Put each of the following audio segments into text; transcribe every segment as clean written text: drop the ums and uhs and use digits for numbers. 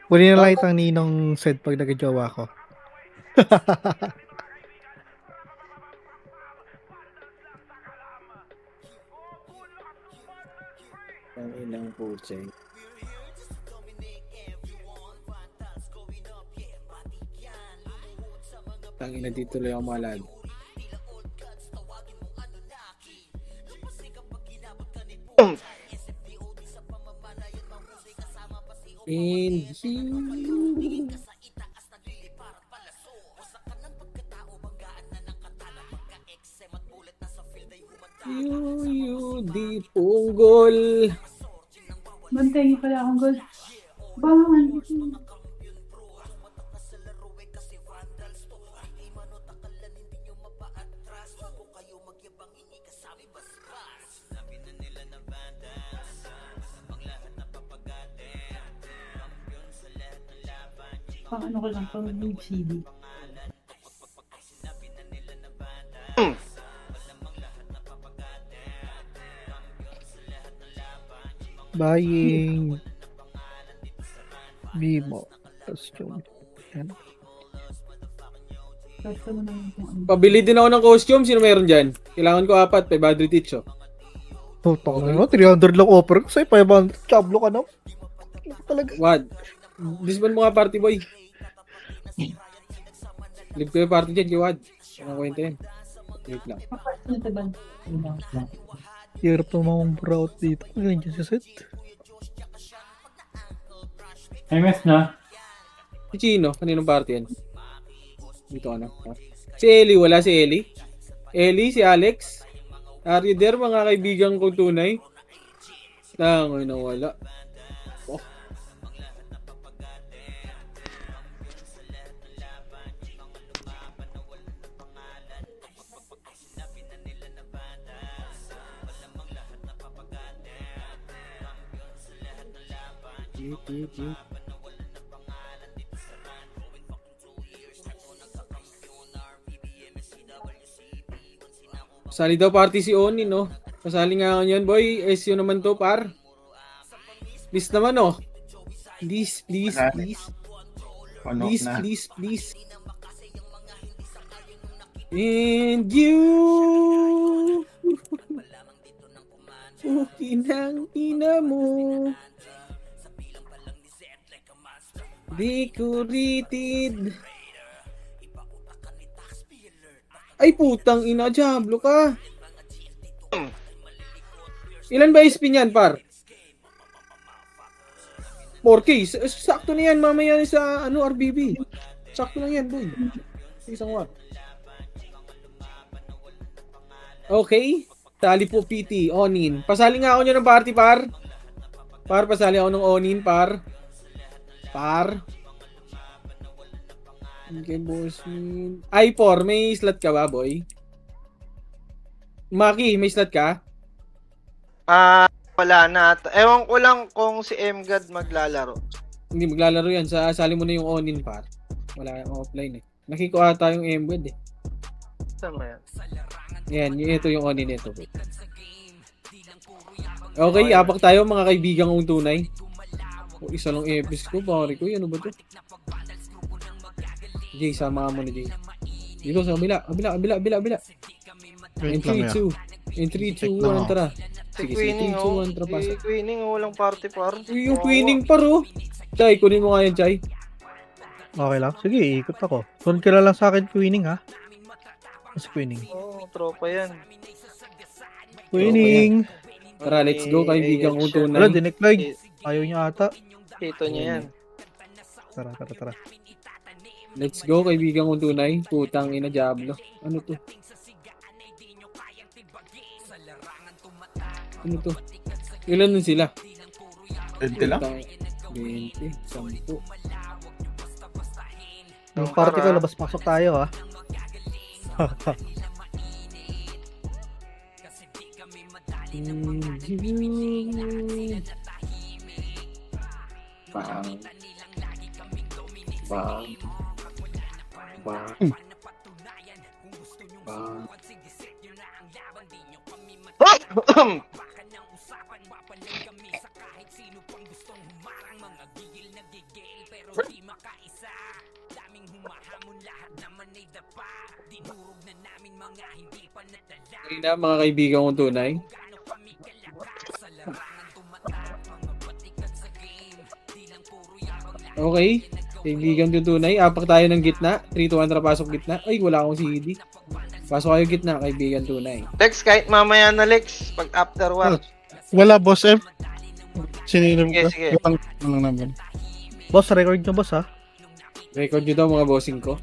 Huli na lang itang ninong said pag nag-jowa ko. Ang ilang putse. Tangina dito lang ako malad. And you di punggol. Bantayin pala akong gold. Bangan. Pang ano ko lang, pang CD. Buying Bimo. Costume. Yan. Basta mo naman kung ano. Pabili din ako ng costume. Sino meron dyan? Kailangan ko 4. 500 each. Oh. Putok na yun. 300 lang offer ko sa'yo. 500. Chablo ka na. Talaga. What? Disband mo nga party boy. Live ko yung party dyan kay Wad. Ano kwenta yan? Wait lang. Ano ito ba? Hirap namang brow dito. Ganyan sa set. MS na. Si Chino, kaninong party yan? Dito ka na. Si Ellie, wala si Ellie? Ellie, si Alex? Are you there mga kaibigan kong tunay? Langoy na wala. Oh. Sali daw party si Oni, no? Kasali nga ako yan, boy. SU naman to, par. Please naman, oh. Please, please, please. Please, please, please. And you. Kinang ina mo. Decorated. Ay putang ina, Diablo ka. Ilan ba SP niyan, par? 4K. Sakto na yan mamaya sa ano RBB. Sakto lang yan, boy. Isang watt. Okay. Tali po PT, Onin. Pasali nga ako nyo ng party, par. Par, pasali ako ng Onin, par. Par. Okay, boss. I4, may slot ka ba, boy? Maki, may slot ka? Wala na. Ewan ko lang kung si MGad maglalaro. Hindi maglalaro yan. Sali mo na yung Onin, par. Wala yung offline eh. Nakiko ata yung MWed eh. Saan ba yan? Yan, ito yung Onin nito. Okay, apak tayo mga kaibigan kong tunay. O, isa lang epic ko, pare ko. Ano ba to? Jay, sama mo na Jay. Dito sa kabila. Kabila. In 3, 2. In 3, 2, 1, tara. Sige, Si Queening, 3, 2, 1, tara, pasa. Si Queening, walang party par. Uy, yung Queening paro. Chay, kunin mo nga yan, Chay. Okay lang. Sige, ikot ako. Sunod ka na lang sa akin, Queening, ha? Si Queening. Oo, tropa yan. Queening! Tara, let's go, kaibigan kong tunay. Wala, dinecline. Ayaw niya ata. Hito niya yan. Tara. Let's go, kaibigan kong tunay. Putang ina, Diablo. Ano to? Ano to? Ilan nun sila? 20 lang? 20, 10. Yung party ko, labas-pasok tayo, ha? Bang. Bang. Bang. Bang. Okay na mga kaibigan kong tunay. Okay. Kaibigan kong tunay. Apak tayo ng gitna. 3-2-1 na pasok gitna. Ay, wala akong CD. Pasok kayo gitna, kaibigan tunay. Lex, kahit mamaya na Lex, pag after work. Wala, boss F. Sininom Sige, ko. sige. Yung lang naman. Boss, record nyo boss ha. Record nyo daw mga bossing ko.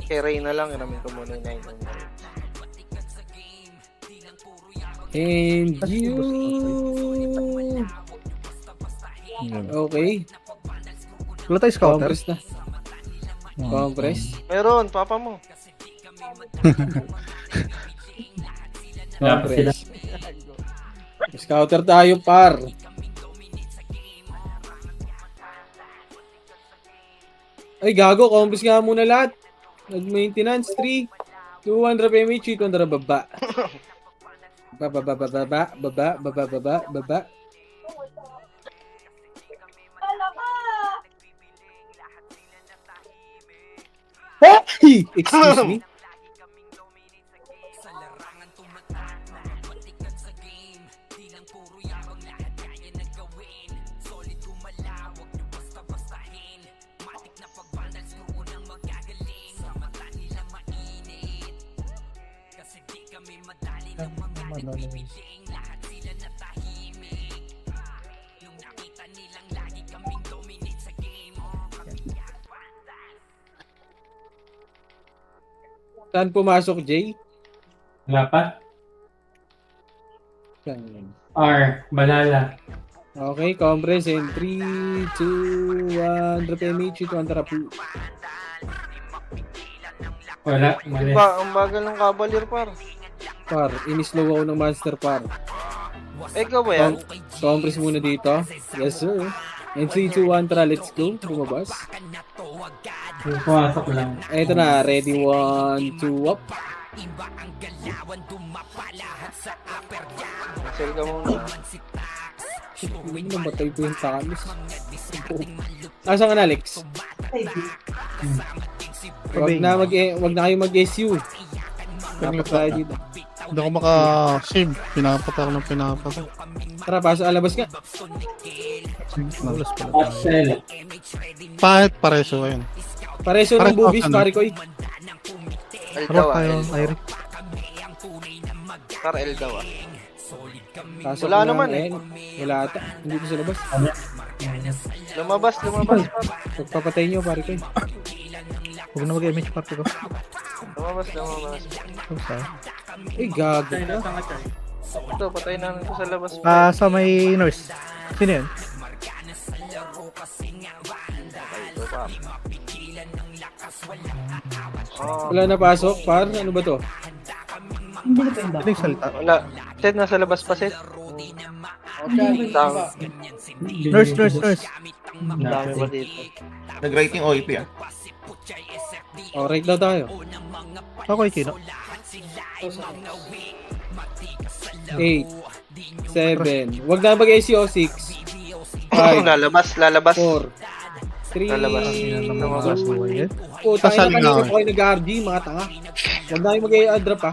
Kay Ray na lang, iramin ko muna yung 9. And you... Okay. Wala tayo scouter. Compress na. Compress. Meron, papa mo. Compress. Scouter tayo, par. Ay, gago. Compress nga muna lahat. Nag-maintenance. 3, 2, 1, drop MH. 2, drop baba. Baba. Excuse me? Saan pumasok, Jay? Wala pa? Saan? R. Balala. Okay, compress in 3, 2, 1, drop MH, 2, antarapu. Wala. Mali. Ang bagal ng Cavalier, par. Par, inislow ako ng monster par. Ikaw ba yan? Compress muna dito. Yes, sir. And 3, 2, 1, tara, let's go. Bumabas. Pumasok lang. Ito na, ready, 1, 2, up. Sell ka muna. Hindi namatay po yung tamis. Asa ka na, Alex? Wag na kayo mag-SU. Dapat tayo dito. Hindi ako maka-save. Pinapat ako ng pinapat. Tara, pasok, alabas nga. Ulas pala tayo. Upsell. Pahit pareso ayun. Pareso ng boobies, pare ko. L Tara daw ah. tayo, L. Irie. Par L daw ah. Pasok Wala na, naman eh. Wala ata. Hindi ko sa labas. Lumabas par. Pagpapatay nyo, pare ko. Huwag na mag-image party ko. Lumabas. Huwag tayo. Ay, gago ka. Ito, patay namin ito sa labas. Sa may nurse. Sino yun? Ito, par. Oh, Wala na pasok, par. Ano ba to? Hindi na pa yung Sino yung salita? wala. Set, nasa labas pa, Set. Tang. Nurse. Tang ba dito? Nag-writing OIP ah. Oh, right daw tayo. Okay, Kino. 8, 7. Wag na mag-SEO. 6, 5, Lalabas. 4, 3, Lumabas mo yan. Tayo Pasali na na kanina ako. po kayo nag-RG, mga tanga. Wag na kayo mag-drop ha.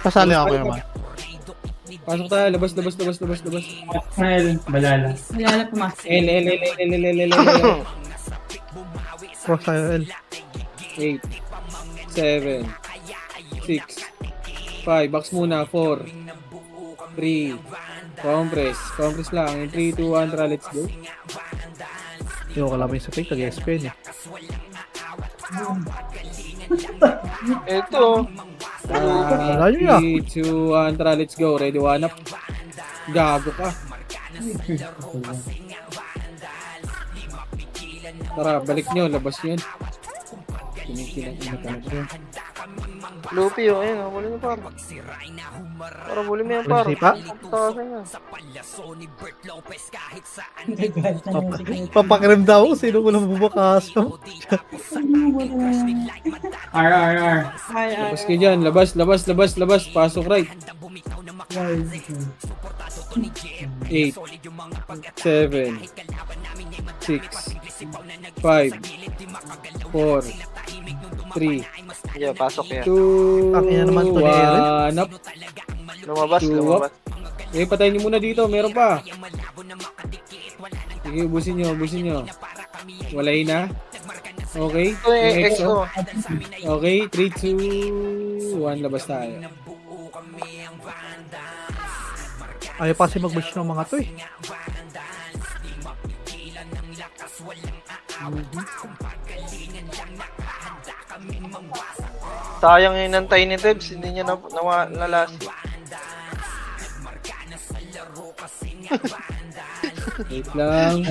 Pasali ako naman. Pasok tayo, labas. Upsell. Balala. Wala na pumasok. L. Cross tayo, L. 8, 7, 6, 5, box muna, 4, 3, compress lang, 3, 2, 1, tara, let's go. Hindi ko kalaban sa page, tag-SPN eh. Ito. Wala nyo na. 3, 2, 1, tara, let's go, ready, 1 up. Gago ka. Tara, balik nyo, labas nyo yan. Kinikilang ina talaga yun. Lupi yung ayun. Huli mo par. Para huli mo yan par. Sipa? Takasan niya. Papakiram daw, sino ko lang bubukas. R. Ay, Labas kayo dyan, labas. Pasok right. 8, 7, 6, 5, 4, 3, Yeah, pasok yan. 2, Tangina naman to ni Eren. 1 up. Lumabas, Two lumabas. Patayin niyo muna dito, meron pa. Sige, ubusin nyo. Walay na. Okay, Ito yung yung EXO. Okay, 3, 2, 1, labas tayo. Ayaw pa kasi mag-push ng mga to eh. Sayang yung nantay ni Debs, hindi niya nalasi. Wait lang.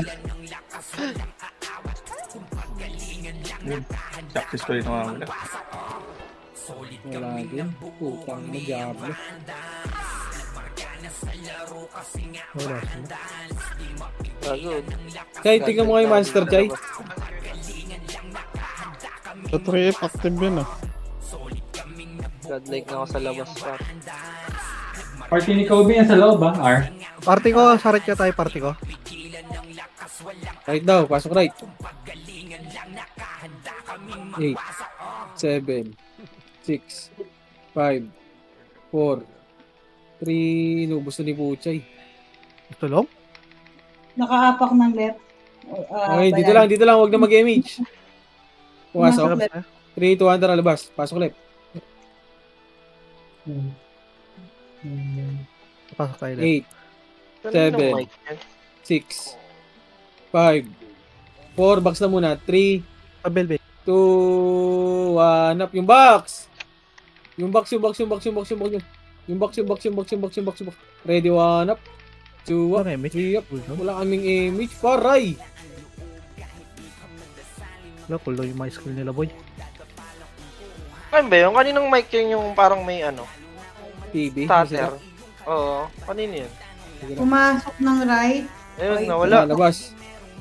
Successfully nawawala. Wala din. Putang na, Diablo. Wala sila. Good. Chay, tingnan mo kayo, Master Chay. Sa 3F, active yun ah. Godlike na ako sa labas pa. Party ni Kobe yan sa loob ba, R? Party ko, sarit ka tayo party ko. Right daw, pasok right. 8, 7, 6, 5, 4, 3, inubos na ni Puchay. Tulong? Nakaapak ng left. Okay, dito lang, huwag na mag-image. Pumasok. Pumasok left. 3, 2, 1, tara, labas. Pasok left. Pasok tayo left. 8, Kanino 7, mic yan? 6, 5, 4, box na muna. 3, Pabelbe. 2, 1, up. Yung box! Yung box. Ready, 1, up. 2, up. Ano image? 3, up. Wala kaming image. Paray! Wala, cool daw yung mga skill nila boy. Ano ba yun? Kaninong mic yun yung parang may ano? TV. Stutter. Oo. Kanino yun? Pumasok ng right. Ayun, Ay, nawala. Labas.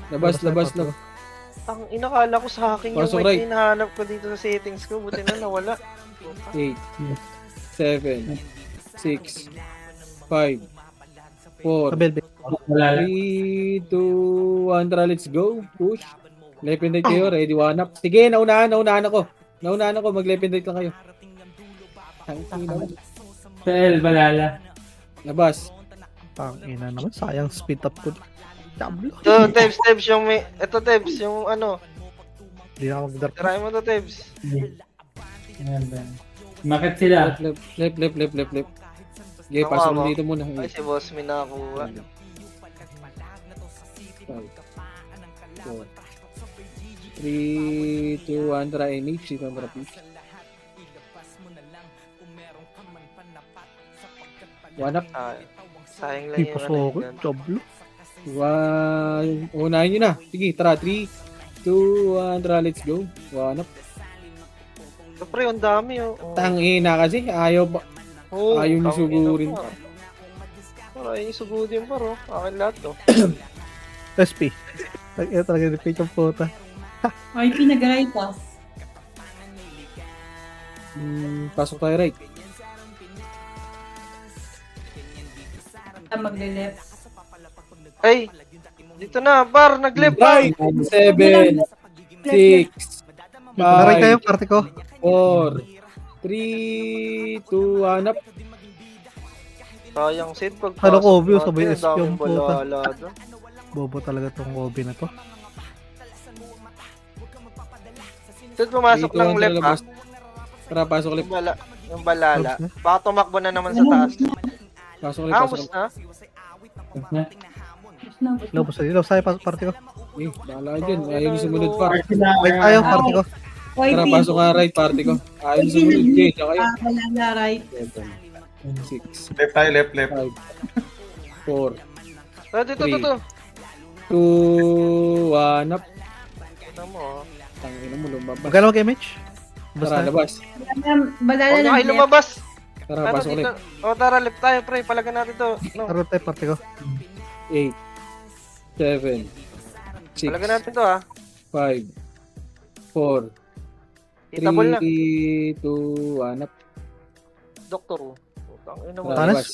Labas. Ang inakala ko sa akin yung Pasok mic right. na hinahanap ko dito sa settings ko. Buti na nawala. 8, 7, 6, 5, 4, Pabelbe. Malala. 3, 2, 1, tara, let's go. Push. Left and right kayo, ready, 1 up. Sige, naunahan ako. Mag-left and right lang kayo. Tangina mo. Sa L, balala. Labas. Tangina naman, sayang speed up ko. Diablo. Ito, Tebs, yung may... Ito, Tebs, yung ano. Hindi na ako mag-dark. Try mo to, Tebs. Ayan ba? Bakit sila? Left. Sige, Ako, pasok mo ako. dito muna. Ay, si boss may nakakuha. 3, 2, 1, tara, NH. Dito ang trapis. 1 up. Sayang lang Hindi yung pa ano so ako. yun. Diablo. 1. Unahin nyo na. Sige, tara. 3, 2, 1, tara, let's go. 1 up. Ito, pre, ang dami, oh. Tangina kasi. Ayaw ba? Oh, Ayaw niyo sugurin. Para yung sugudin pa, ro. Akin lahat, to. SP. Ito talaga yung page of puta. Ay, pinag-right ah. Pasok tayo right. Magle-left. Ay! Dito na, par! Nag-left! Right! 7, 6, Naray kayo, party ko. 4, 3, 2, 1 up. Sayang Sid, pag Ano ko, view, natin, sabay ang SP daming yung puta. balala doon. Bobo talaga tong Kobe na to. Sid, pumasok 3, 2, ng 1, left, ha? labas. Tara, pasok left. Yung balala. Oops, na. Baka tumakbo na naman sa taas. Pasok left, pasok Amos left. na? Lobos na dito. Sa'yo, party ko. Eh, bahala dyan. Ayaw niyo sumunod pa. Wait tayo, party ko. Tara, pasok nga right, party ko. Ayaw niyo sumunod. Okay, dyan kayo. Balala right. 7, 6, Left tayo, left. 5, 4, Ito. 2, 1 up. Ito mo, oh. Tangina mo, lumabas. Magkano mag-image? Tara, Basta. labas. Balala Huwag na ng kayo left. lumabas! Tara, Tara, pasok dito. ulit. O, tara, left tayo, pre. Palagan natin to. No. Tara tayo, party ko. 8, 7, 6, Palagan natin to, ha. 5, 4, Itabol na. 3, 2, 1 up. Doktor, oh. Putang ina mo. Tara, Tanas? labas.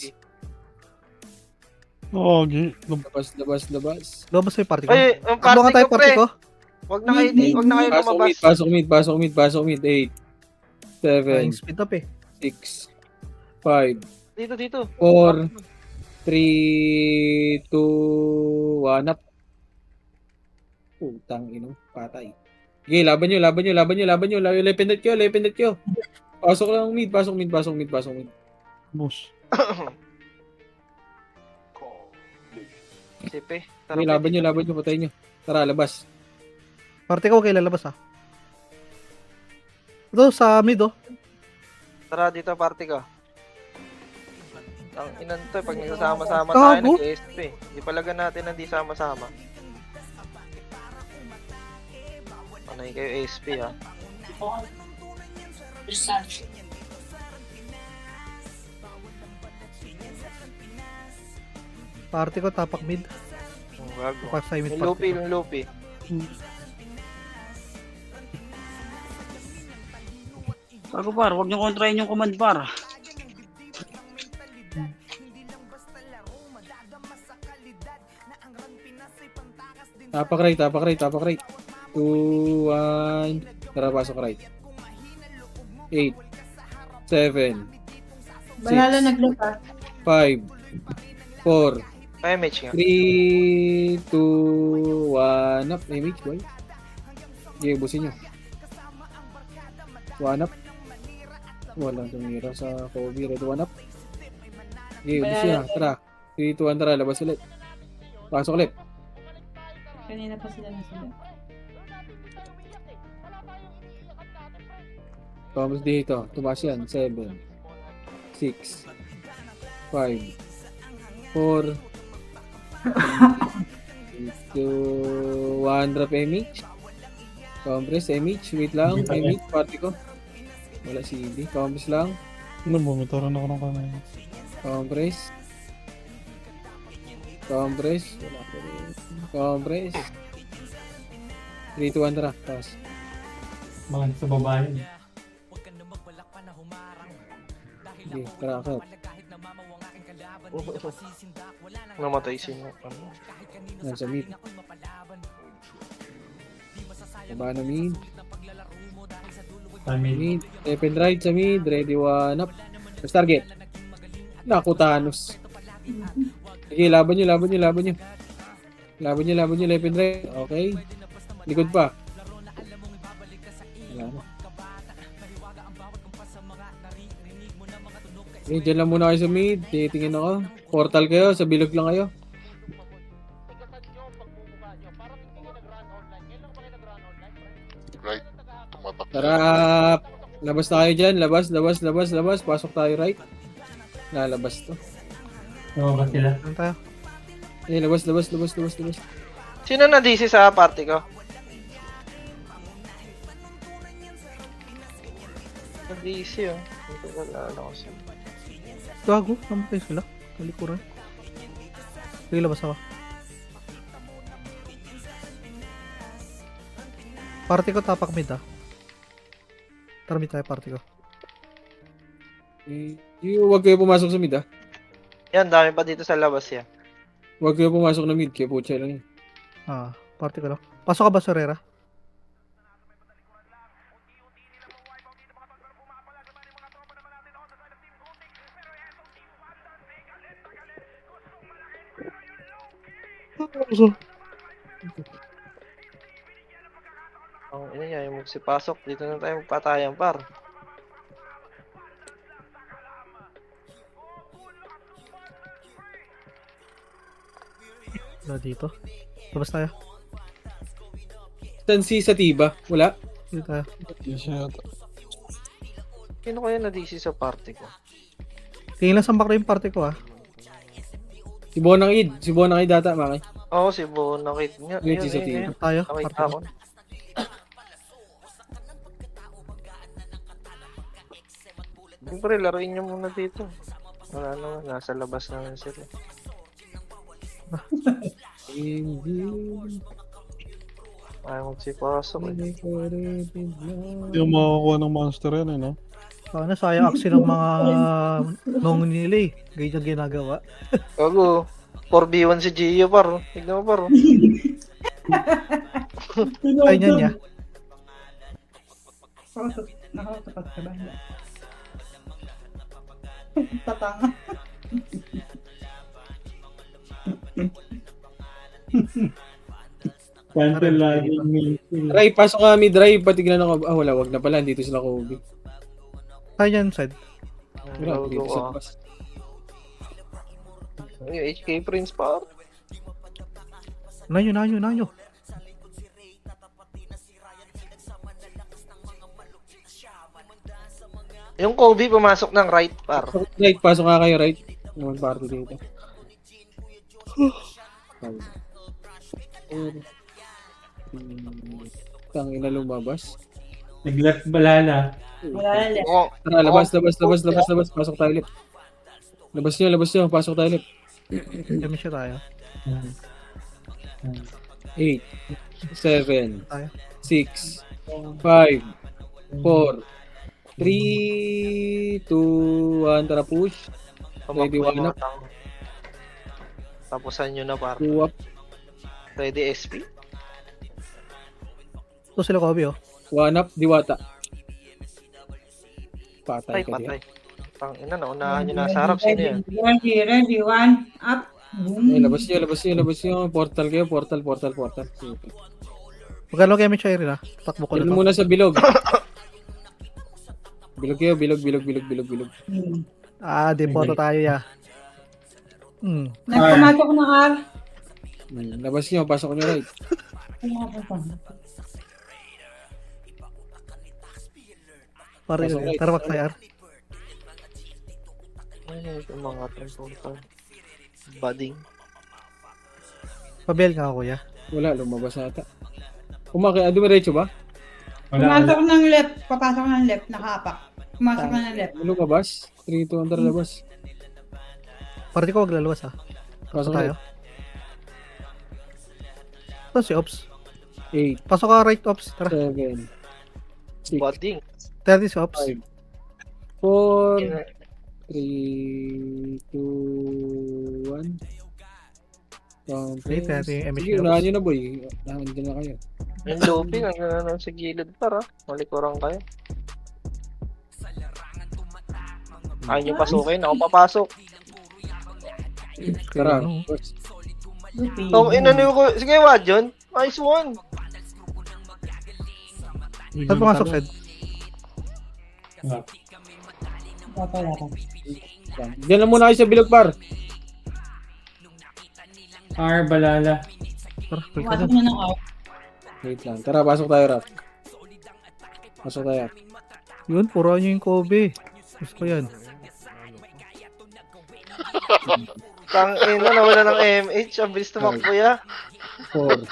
Oo, Labas. Lumabas sa party ko. Ay, ang Takbo nga party tayo ko, party pre. ko. Wag na kayo, wag na kayo Pasok lumabas. mid, pasok mid. 8, 7, Flying speed up eh. 6, 5, Dito. 4, 3, 2, 1 up. Putang ino, patay. Sige, laban nyo. Lepindet kyo. Pasok lang mid. Boss. Sipe. Sige, laban nyo, patay nyo. Tara, labas. Party ko, huwag kayo lalabas ha. Ito, sa mid oh. Tara dito, party ka. Ang inan to, pag nagsasama-sama Gago. tayo, nag-ESP. Di palaga natin hindi sama-sama. Panay kayo ESP ha. Party ko, tapak mid. Ang gago. Tapak sa mid Yung party ko. Lupi. Bago par, huwag niyo kontrahin yung command par. Tapak right. 2, 1. Tara, pasok right. 8, 7, Balala naglupa. 5, 4, Ay, match nga. 3, 2, 1 up. May mage boy. Sige, busin nyo. 1 up. Walang tumira sa Kobe. Red 1 up. Sige, busin nyo. Tara. 3, 2, 1. Tara, labas ulit. Pasok ulit. Kanina pa sila na sila. Vamos dito. Tumaas yan. 7, 6, 5, 4, 2, 1. Drop MH. Compress MH. Wait lang. MH. Party ko. Wala CD. Compress lang. Ano, bumitaran ako ng kamay. Compress. Wala pa rin. Compress. 3, 2, 1. Tara. Taas. Mga sa babae. Sige. Tara. Akit. Namatay sino. Yan sa mid. Baba na mid. Family. Mid. Left right sa mid. Ready 1 up. First target. Naku, Thanos. Sige, laban nyo. Left and right. Okay. Likod pa. Wala na. Okay, dyan lang muna kayo sa mid. Titingin ako. Portal kayo. Sa bilog lang kayo. Right. Tumatak. Tara. Labas na kayo dyan. Labas. Pasok tayo right. Lalabas to. Oo ba sila? Ano tayo? Eh, labas. Sino na DC sa party ko? DC oh. Hindi ko alala ko siya. Gago, namatay sila. Kalikuran. Sige, labas ako. Party ko, tapak mid ah. Tara mid tayo, party ko. Huwag kayo pumasok sa mid ah. Yan, dami pa dito sa labas yan. Huwag kayo pumasok na mid. Kaya putya lang yun. Ah, party ko lang. Pasok ka ba, Sorera? Ang ina niya, yung magsipasok. Dito na tayo magpatayan, par. Wala dito. Labas tayo. Saan si Sativa? Wala? Dito tayo. Yes, yata. Sino kaya na DC sa party ko? Tingin lang sa back yung party ko ah. Si Bonang Id data, Maki. Oo, si Bonakit nga. Wait, si Sativa. Tayo, Nakita party ko. ko. Siyempre, laruin nyo muna dito. Wala naman, nasa labas naman sila. Ayaw magsipasok eh. Hindi mo makakuha ng monster yan, eh, no? Sana sayang aksi ng mga nung nila eh. Ganyan ginagawa. Gago, 4v1 si Gio, par. Tignan mo, par. Ay, niyan niya. Nakatapat ka ba? Tatanga. Cancel lagi yung meeting. Ray, pasok kami, drive. Patignan ako. Ah, wala, wag na pala. Dito sila Kobe. Ay, yan, side. Wala, dito sa Gago, bus. Ay, HK Prince, par. Nanyo, nanyo, nanyo. Yung Kobe pumasok ng right, par. Right, pasok nga kayo, right? Naman party dito. Tangina lumabas. Nag-left balala. Wala left. Oo. Tara, labas. Pasok tayo ulit. Labas nyo. Pasok tayo ulit. Kami siya tayo. 8, 7, Tayo. 6, 5, 4, 3, 2, 1. Tara, push. Ready, Tumakbo yung one mga up. tao. Tapusan nyo na, par. 2 up. Ready, SP? Ito sila Kobe, oh. 1 up, diwata. Patay Patay, ka patay. diyan. Tangina, naunahan nyo nasa harap. Sino yan? Ready, one, up, boom. Ay, labas nyo. Portal kayo, portal. Magkano kami siya rin, ha? Takbo ko na Dito to. muna sa bilog. Bilog kayo, bilog. Hmm. Ah, di photo tayo, ya. Nagpumasok ng R. Labas nyo, pasok nyo right. Pare, Pasok right. tara tayo, R. Ay, yung mga tempo. Bading. Pabel ka, kuya. Wala, lumabas ata. Dumiretso ba? Wala. Pumasok ng left. Papasok ng left. Nakapak. Pumasok na ng left. Lumabas? 3, 2, 1, tara labas. Pare ko, wag lalawas, ha? Pasok Tayo. right. Ito si Ops. 8, Pasok ka right, Ops. Tara. 7, 6, Bading. 30 si Ops. 5, 4, 3, 2, 1. Wait, natin yung MH Sige, unahan nyo na boy. Nandiyan na kayo. Yung Lupi, nagano sa gilid, par. Malikuran kayo. Ayaw nyo pasukin. Ako papasok. Tara. Ano? First. Oh, inano ko. Sige, Wadjon. Nice one. Saan pumasok, Sed? Diyan lang muna kayo sa bilog par. R balala. Tara, balik ka Pumasok dun. na ng R. Wait lang. Tara, pasok tayo rap. Pasok tayo. Yun, puro nyo yung Kobe. Gusto ko yan. Tangina, nawala ng MH. Ang bilis tumakbo ya. 4,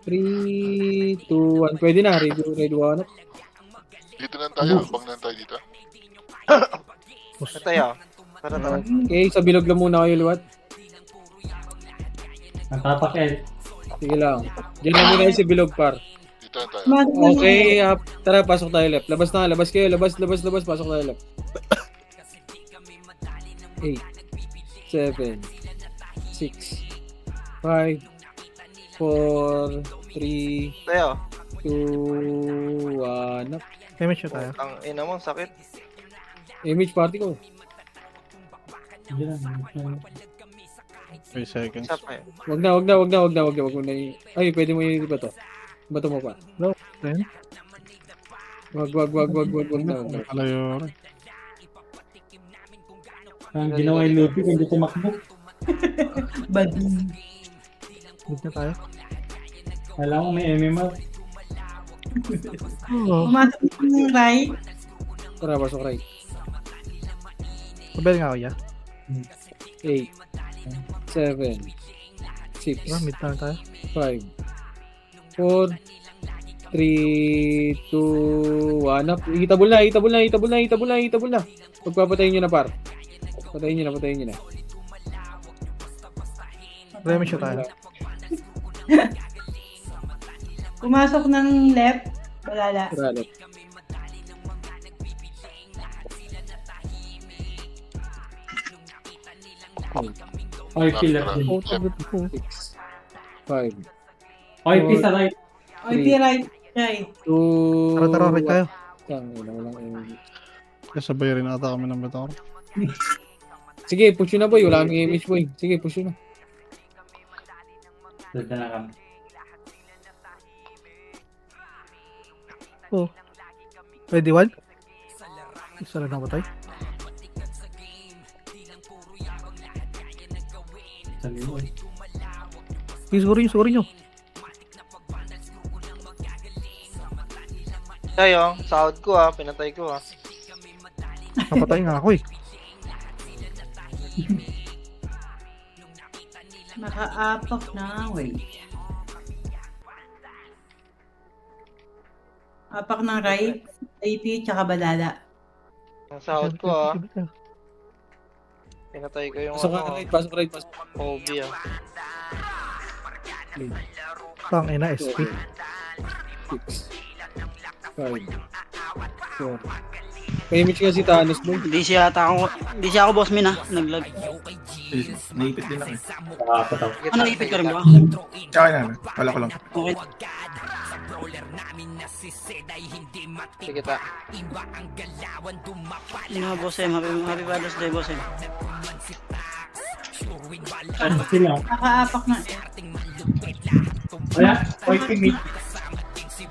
3, 2, 1. Pwede na. Ready, one up. Dito na tayo, bang na tayo dito. Ito ya. Tara, tara. Okay, sa bilog lang muna kayo luwat. Natapak L. Sige lang. Diyan lang muna kayo sa bilog par. Dito na tayo. Pumasok na ng Okay, tara, pasok tayo left. Labas na, labas kayo. Labas. Pasok tayo left. 8, 7, 6, 5, 4, 3, Tayo. 2, 1 up. MH nyo tayo. Ang ina mo, sakit. Image party ko. 3 seconds. Isa pa yun. Wag na. Ay, pwede mo yun ba to? Bato mo pa. Then, Wag na. Kalayo rin. Ang ginawa yung Lupi, hindi tumakbo. bading. move na tayo. Alam mo may MMR. Pumasok ng right. Tara, pasok right. Pabel nga, kuya. 8, 7, 6, Tara, mid na tayo. 5, 4, 3, 2, 1 up. Itabol na. Pagpapatayin nyo na par. Patayin nyo na. Remesh nyo tayo. Pumasok ng left. Wala. Tara, left. OIP left din. Oh, Left. 5, OIP sa right. OIP right. Right. 2, Tara, right tayo. Walang energy. Kasabay rin ata kami ng Meteor. Sige, push yun na boy. Wala kaming image boy. Sige, push yun na. Dito na kami. Oh. Ready, one? Isa lang namatay. Sabi mo eh. Suguri nyo. Tayo, sahod ko pinatay ko Napatay nga ako eh. Nakaapak na. Wait. Apak ng right, AP, tsaka balala. Ang sahod ko pinatay ko yung Pasok ka right, pasok right, pasok. OB Tangina, SP. 6, 5, 4. May image nga si Thanos boy. Hindi siya ako boss min ha. Naglag. Naipit din ako. Nakakataw. Ano ipit ka rin ba? Tsaka na, wala ko lang. Okay. Sige ta. Yun nga boss M. Happy Father's Day boss M. Ano sila? Nakaapak ng Wala. OIP mid.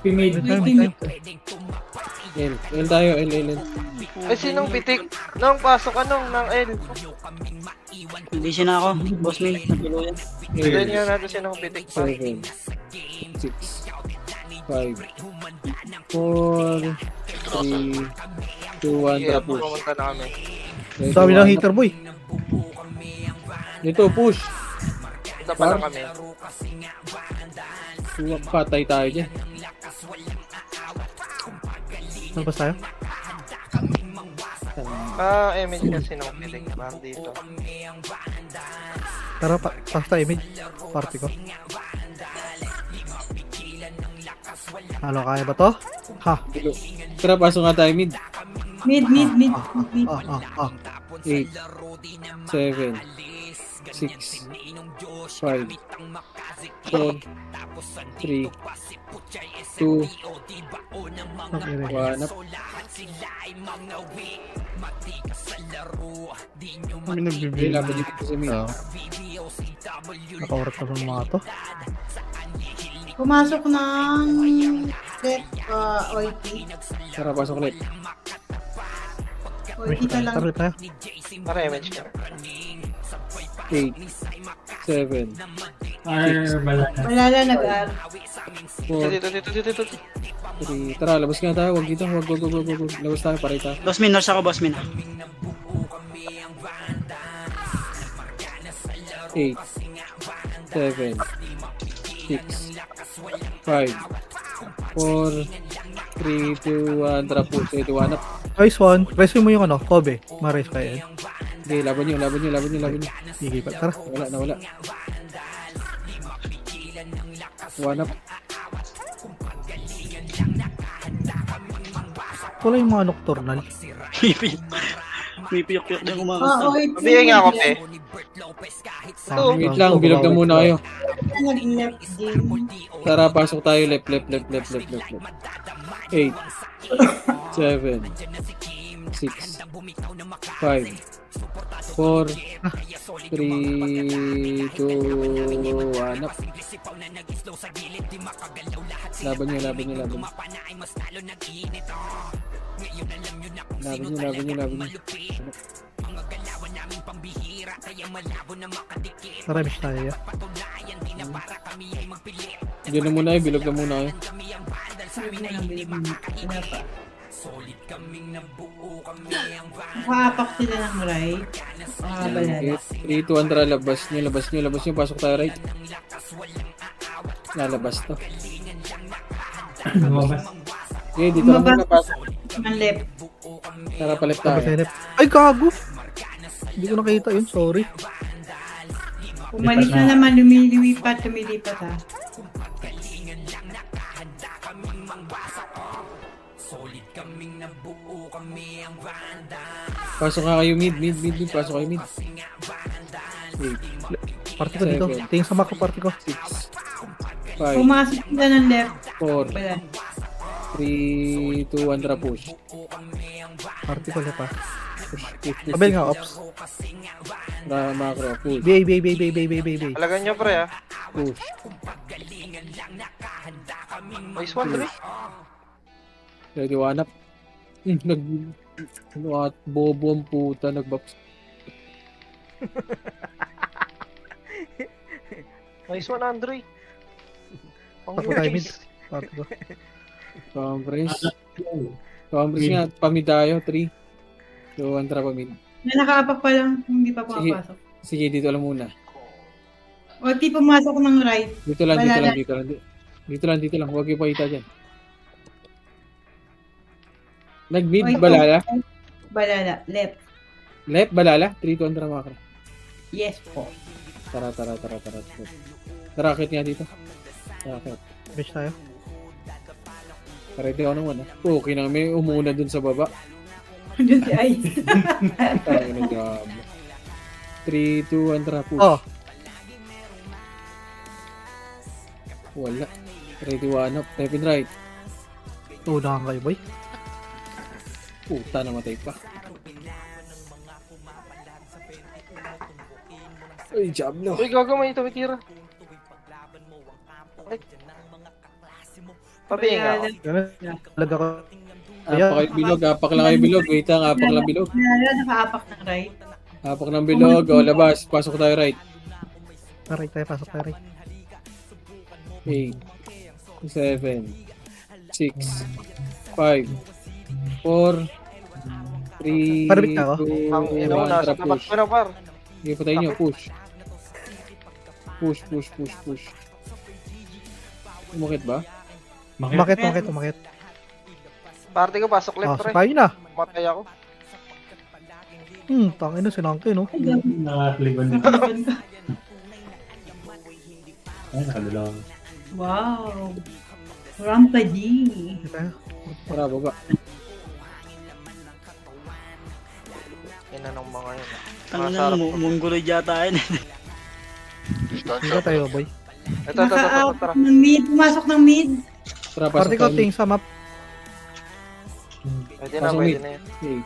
OIP mid. L tayo, L. Ay, sinong pitik? Nang pasok ng L. Hindi siya na ako. Boss min. Natuluyan. Then nga natin sinong pitik 7, 6, 5, 4, 3, 2, 1, Sige, tara push. pumunta na kami. Sabi ng hater boy. Ito, push. Punta pa lang kami. Patay tayo dyan. Nalabas tayo? Image kasi nung pitik. Parang dito. Tara, pass tayo image. Party ko. Halo, kaya ba to? Ha? Tara, pasok nga tayo mid. mid. 8, 7, 6, 5, 4, 3, 2, Okay, 1 up. Kami Hindi nagbibigay. laban dito sa mid. Naka-orat na ng mga to. Pumasok ng left OIP. Tara, pasok ulit. OIP ka lang. Tara tayo. Para image ka. 8, 7, Balala. Balala nag-R. 4, Dito. 3. Tara, labas nga tayo. Huwag dito. Huwag. Labas tayo, paray tayo. Boss min. Nurse ako boss min ha. 8, 7, 6, 5, 4, 3, 2, 1. Tara, push. Ito, 1 up. Nice one. Rescue mo yung Kobe. Ma-res kayo yan. Hindi, laban nyo. Sige pa. Tara. Nawala. 1 up. Wala yung mga nocturnal. May piyok-piyok din kumakanta. OIP. Mabigay nga ako, pe. Wait lang, bilog na muna kayo. Nag-left din. Tara, pasok tayo. Left. 8, 7, 6, 5, 4, 3, 2, 1 up. Laban nyo. Tara, miss tayo ya. Diyan na muna bilog na muna kayo. Nakaapak sila ng right. Balala. 3, 2, 1, tara, labas nyo. Pasok tayo right. Lalabas to. Lumabas. Okay, dito na muna pasok. Ng left. Tara, palit Tapos tayo. NF. Ay, gago! Hindi ko nakita yun. Sorry. Umalis na naman, lumilipat ha. Pasok nga kayo mid. Pasok kayo mid. 8, Party ko dito. Seven. Tingin sa mako, party ko. 6, 5, Pumasok sila ng left. 4, Wala. 3, 2, 1, tara push. Party ko lepa. Push. Abel nga, ops. Macro, push. Bay. Talagan nyo pre ah. Push. Nice one pre. Ready, one up. At bobo ang puta, nagbaps. Nice one Andre. Ang Takbo tayo mid. UGs. Party ko. Conference nga, pamid tayo, 3. 2, 1, tara pamid. May nakaapak pa lang, hindi pa pumapasok. Sige, dito lang muna. O di pumasok ng right. Dito lang. Balala. Dito lang. Huwag yung pakita dyan. Nag-mid, Oy, balala. Balala, left. Left, balala. 3, 2, 1, tara macro. Yes po. Tara. Tarakit nga dito. Tarakit. Bitch tayo. Karete ako naman. Okay na, may umuna dun sa baba. Doon si Ice. Tayo na job. 3, 2, 1, tara push. Oh, Wala. Ready, one up. Left and right. unahan kayo, boy. Puta, namatay pa. Ay, Diablo. Uy, gago may tumitira. Ay. Pabinga ako. Ganun. Lag ako. Apak lang kayo bilog. Wait lang, apak lang bilog. Balala, nakaapak ng right. Apak ng bilog. O, labas. Pasok tayo right. Taray tayo, pasok tayo. 8, 7, 6, 5, 4, 3, Parabit na ako. 2, Ang 1, inauna tara sa tapat push. ko na par. Sige, patayin nyo. Push. Umakit ba? Umakit. Party ko pasok Oh, left pre. sapayin na. Matay ako. Tangin na, sinangke, no? Nakakaliban din. Ay, nakalulong. Wow. Rampage. Tayo. Tara, baba. Ina ng mga yun. Tangan na, mongoloid yata yun. Distansya. Dito tayo, boy. Ito, tara. Nakaapak ng mid. Pumasok ng mid. Tara, pasok Party ko, tayo. tingin sa map. Pwede na, Pasok pwede mid. na yun. 8,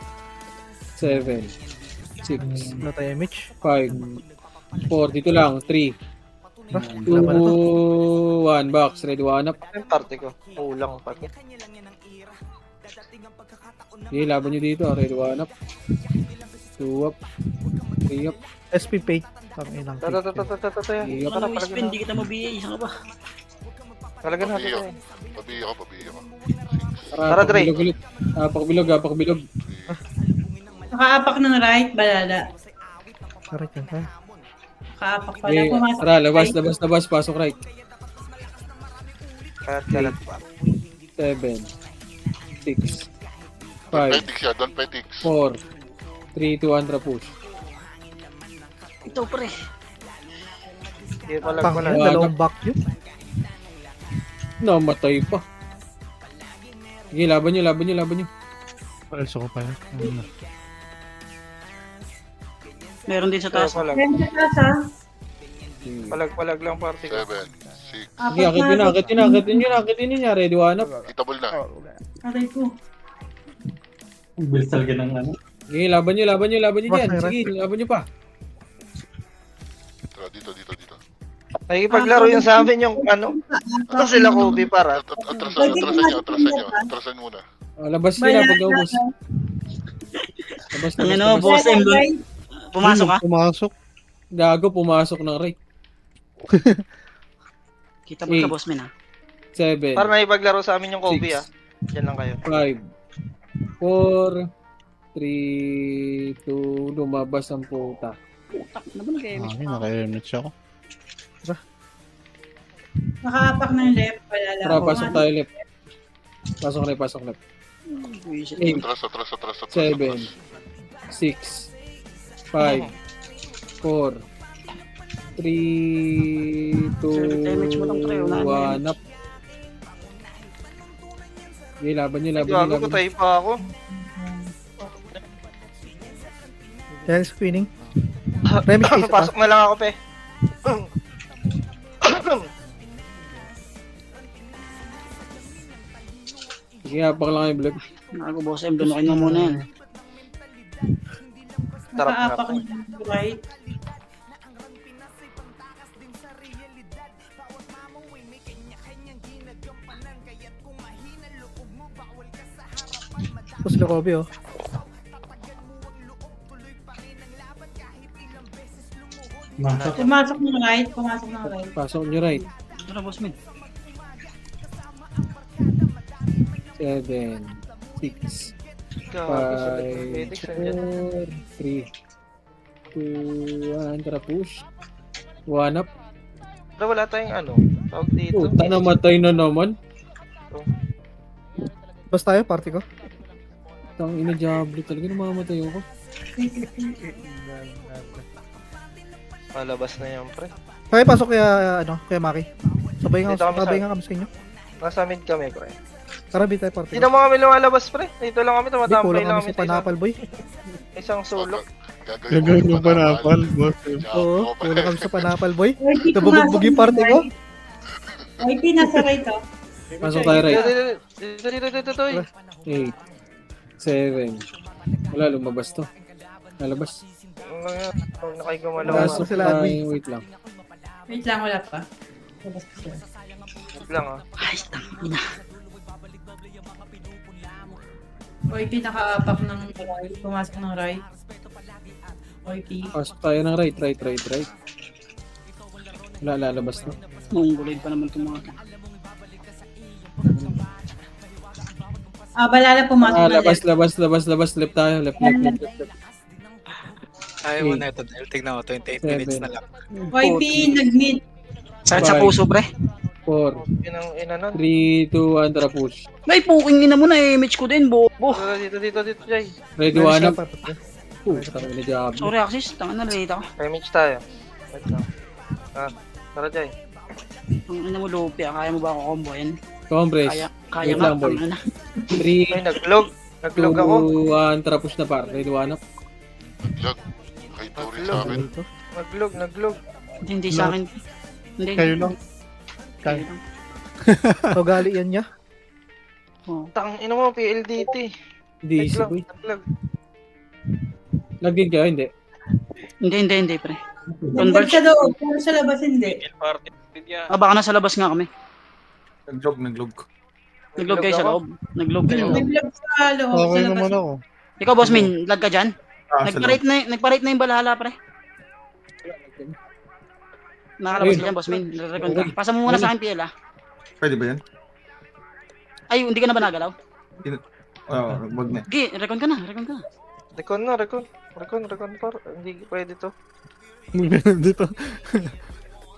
7, 6, Wala tayo, Mitch. 5, 4, dito lang. 3, Ba? 2, Laban na to. 1, box. Ready, one up. Yung party ko. Ulang pa. Okay, laban nyo dito. Ready, one up. 2 up. 3 up. SP page. Tangin lang. Tara. Three up. Tara, Ano, palagyan hindi kita mabiyay. Saan ka ba? Palagyan natin Pabiyo. yun. Pabiyo ka. Tara, Dre. Apak ulit. Apak bilog. Nakaapak ng right. Balala. Taray tayo. Nakaapak pala. Okay, Pumasok tara, ng labas. right. Pasok right. Kalat pa. 7, 6, Don't 5, petix ya, don't petix. 4, 3, 2, 1, tara push. Ito, pre. Hindi palag Tangin pala. na, dalawang back yun. Namatay pa. Sige, laban nyo. Palso ko pa yan. Meron din sa taas. Palag. Yan sa taas, ha? Palag lang party ko. 7, 6. Sige, akitin nyo. Ready, one up. Kitable na. Aray ko. Bilis talaga ng ano. Sige, laban nyo dyan. Mas, Sige, laban nyo pa. Tara, dito. Nakikipaglaro yun sa amin yung ano. Ito sila Kobe para. Atrasan muna. Labas nyo na pag naubos. Labas. Ang ano, boss M. Pumasok ka? Pumasok. Gago, pumasok ng right. Kita mo ka, boss men, ha? 7, Para nakikipaglaro sa amin yung Kobe 6, ah. Diyan lang kayo. 5, 4, 3, 2, lumabas ang puta. Ano ba nag-emit? Naka-emit siya ako. Nakaapak ng left. Balala. Tara, pasok tayo left. Pasok left. Buisit. 8, Atras. 7, 6, 5, 4, 3, 2, Damage mo lang, pre. Wala na 1 up. Sige, laban nyo, Ay, laban nyo, gago, laban nyo. patay pa ako. Yan, screening. Remix case pa. Pasok na lang ako, pe. Sige, hapak lang kayo, Vlog. Nago, boss M, dunukin mo muna yan. Tarap na Nakaapak po. ng right. Tapos Lokobi, oh. Masok. Pumasok ng right. Pumasok ng right. Pasok nyo right. Ito na, boss man. 7, 6, Gago, sa 5, medics, andyan. 4, 3, 2, 1, tara push. 1 up. Pero wala tayong ano, tawag dito. Puta, namatay na naman. Basta tayo, party ko. Tang ina, Diablo talaga, namamatay ako. Malabas na yan, pre. Kaya pasok kaya Maki. Sabay nga, Dito kami sabay sa- nga kami sa inyo. Nasa mid kami, pre. Tara, bitay party Hindi ko. naman kami lumalabas, pre. Dito lang kami, Hindi, tumatambay kulang lang kami kami sa Panapal, boy. isang sulok. Gagawin mo panapal, boss. Oo, kulang kami sa Panapal, boy. Whitey, Nabubugbog yung party ko. Whitey, nasa right, oh. Pasok tayo right. Dito. 8, 7. Wala, lumabas to. Lalabas. Nakaigamalaw. Pasok Pasok sila, tayo, Adwi. wait lang. Wait lang, wala pa. Labas ko siya. Wait lang, ah. Ay, tangina. Whitey, nakaapak ng right. Pumasok ng right. Whitey. Pasok tayo ng right. Wala, lalabas na. Mongoloid pa naman itong mga. Balala pumasok ng Labas, left. labas. Left tayo. Left. Ayaw mo na ito, Del. Tignan mo, 28 minutes na lang. Whitey, nag-mid. Sakit sa Bye. puso, pre. 4, Yun ang ina nun. 3, 2, 1, tara push. May puking ina mo na eh. Mitch ko din, bobo. Dito, Jay. Ready, Ready 1 siya, up. party ko. Tara na Diablo. Sorry, Axis. Tangan na, late ako. Remix tayo. Wait lang. Tara, Jay. Ang ina mo, Lupi. Kaya mo ba ako combo yan? Compres. Kaya Wait nga. lang, boy. Tangina na. 3, Ay, naglog. Naglog ako. 2, 1, tara push na par. Ready, 1 up. Lag. Kay Tori sa akin. Dito. Naglog. Hindi sa akin. Hindi. Kayo lang. Kayo lang. Ugali yan niya. Oh. Tang ina mo, PLDT. Hindi easy, boy. Naglag. Lagin kayo, hindi. Hindi, pre. Nag-convert sa loob. Pero sa labas, hindi. Baka nasa labas nga kami. Naglog. Naglog kayo sa loob. Naglog kayo. Nag-vlog sa loob. Okay Sa labas. naman ako. Ikaw, boss Min, lag ka dyan? Sa loob. Nagparate na yung balala, pre. Nakalabas Ayun. ka dyan, boss Min. Recon ka. Pasa mo muna sa akin, PL, ah. Pwede ba yan? Ay, hindi ka na ba nagalaw? Oo, wag na. Sige, recon ka na. Recon, par. Hindi pwede to. Dito.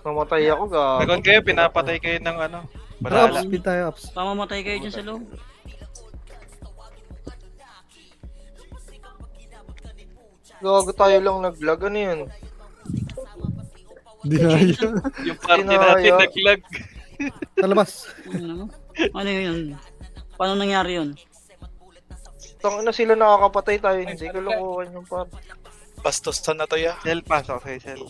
Mamatay ako, gago. Recon kayo, pinapatay kayo ng ano. Tara, Balala. ups, speed tayo, ups. Pamamatay kayo dyan sa loob. Gago tayo lang naglag. Ano yun? Di na yun. Yung party Tinaya. natin naglag. Sa labas. Ano yun? Paano nangyari yun? Tang ina sila nakakapatay tayo. Hindi ko lukuhan yung par. Bastosan na to ya. Del, pasok kayo, Del.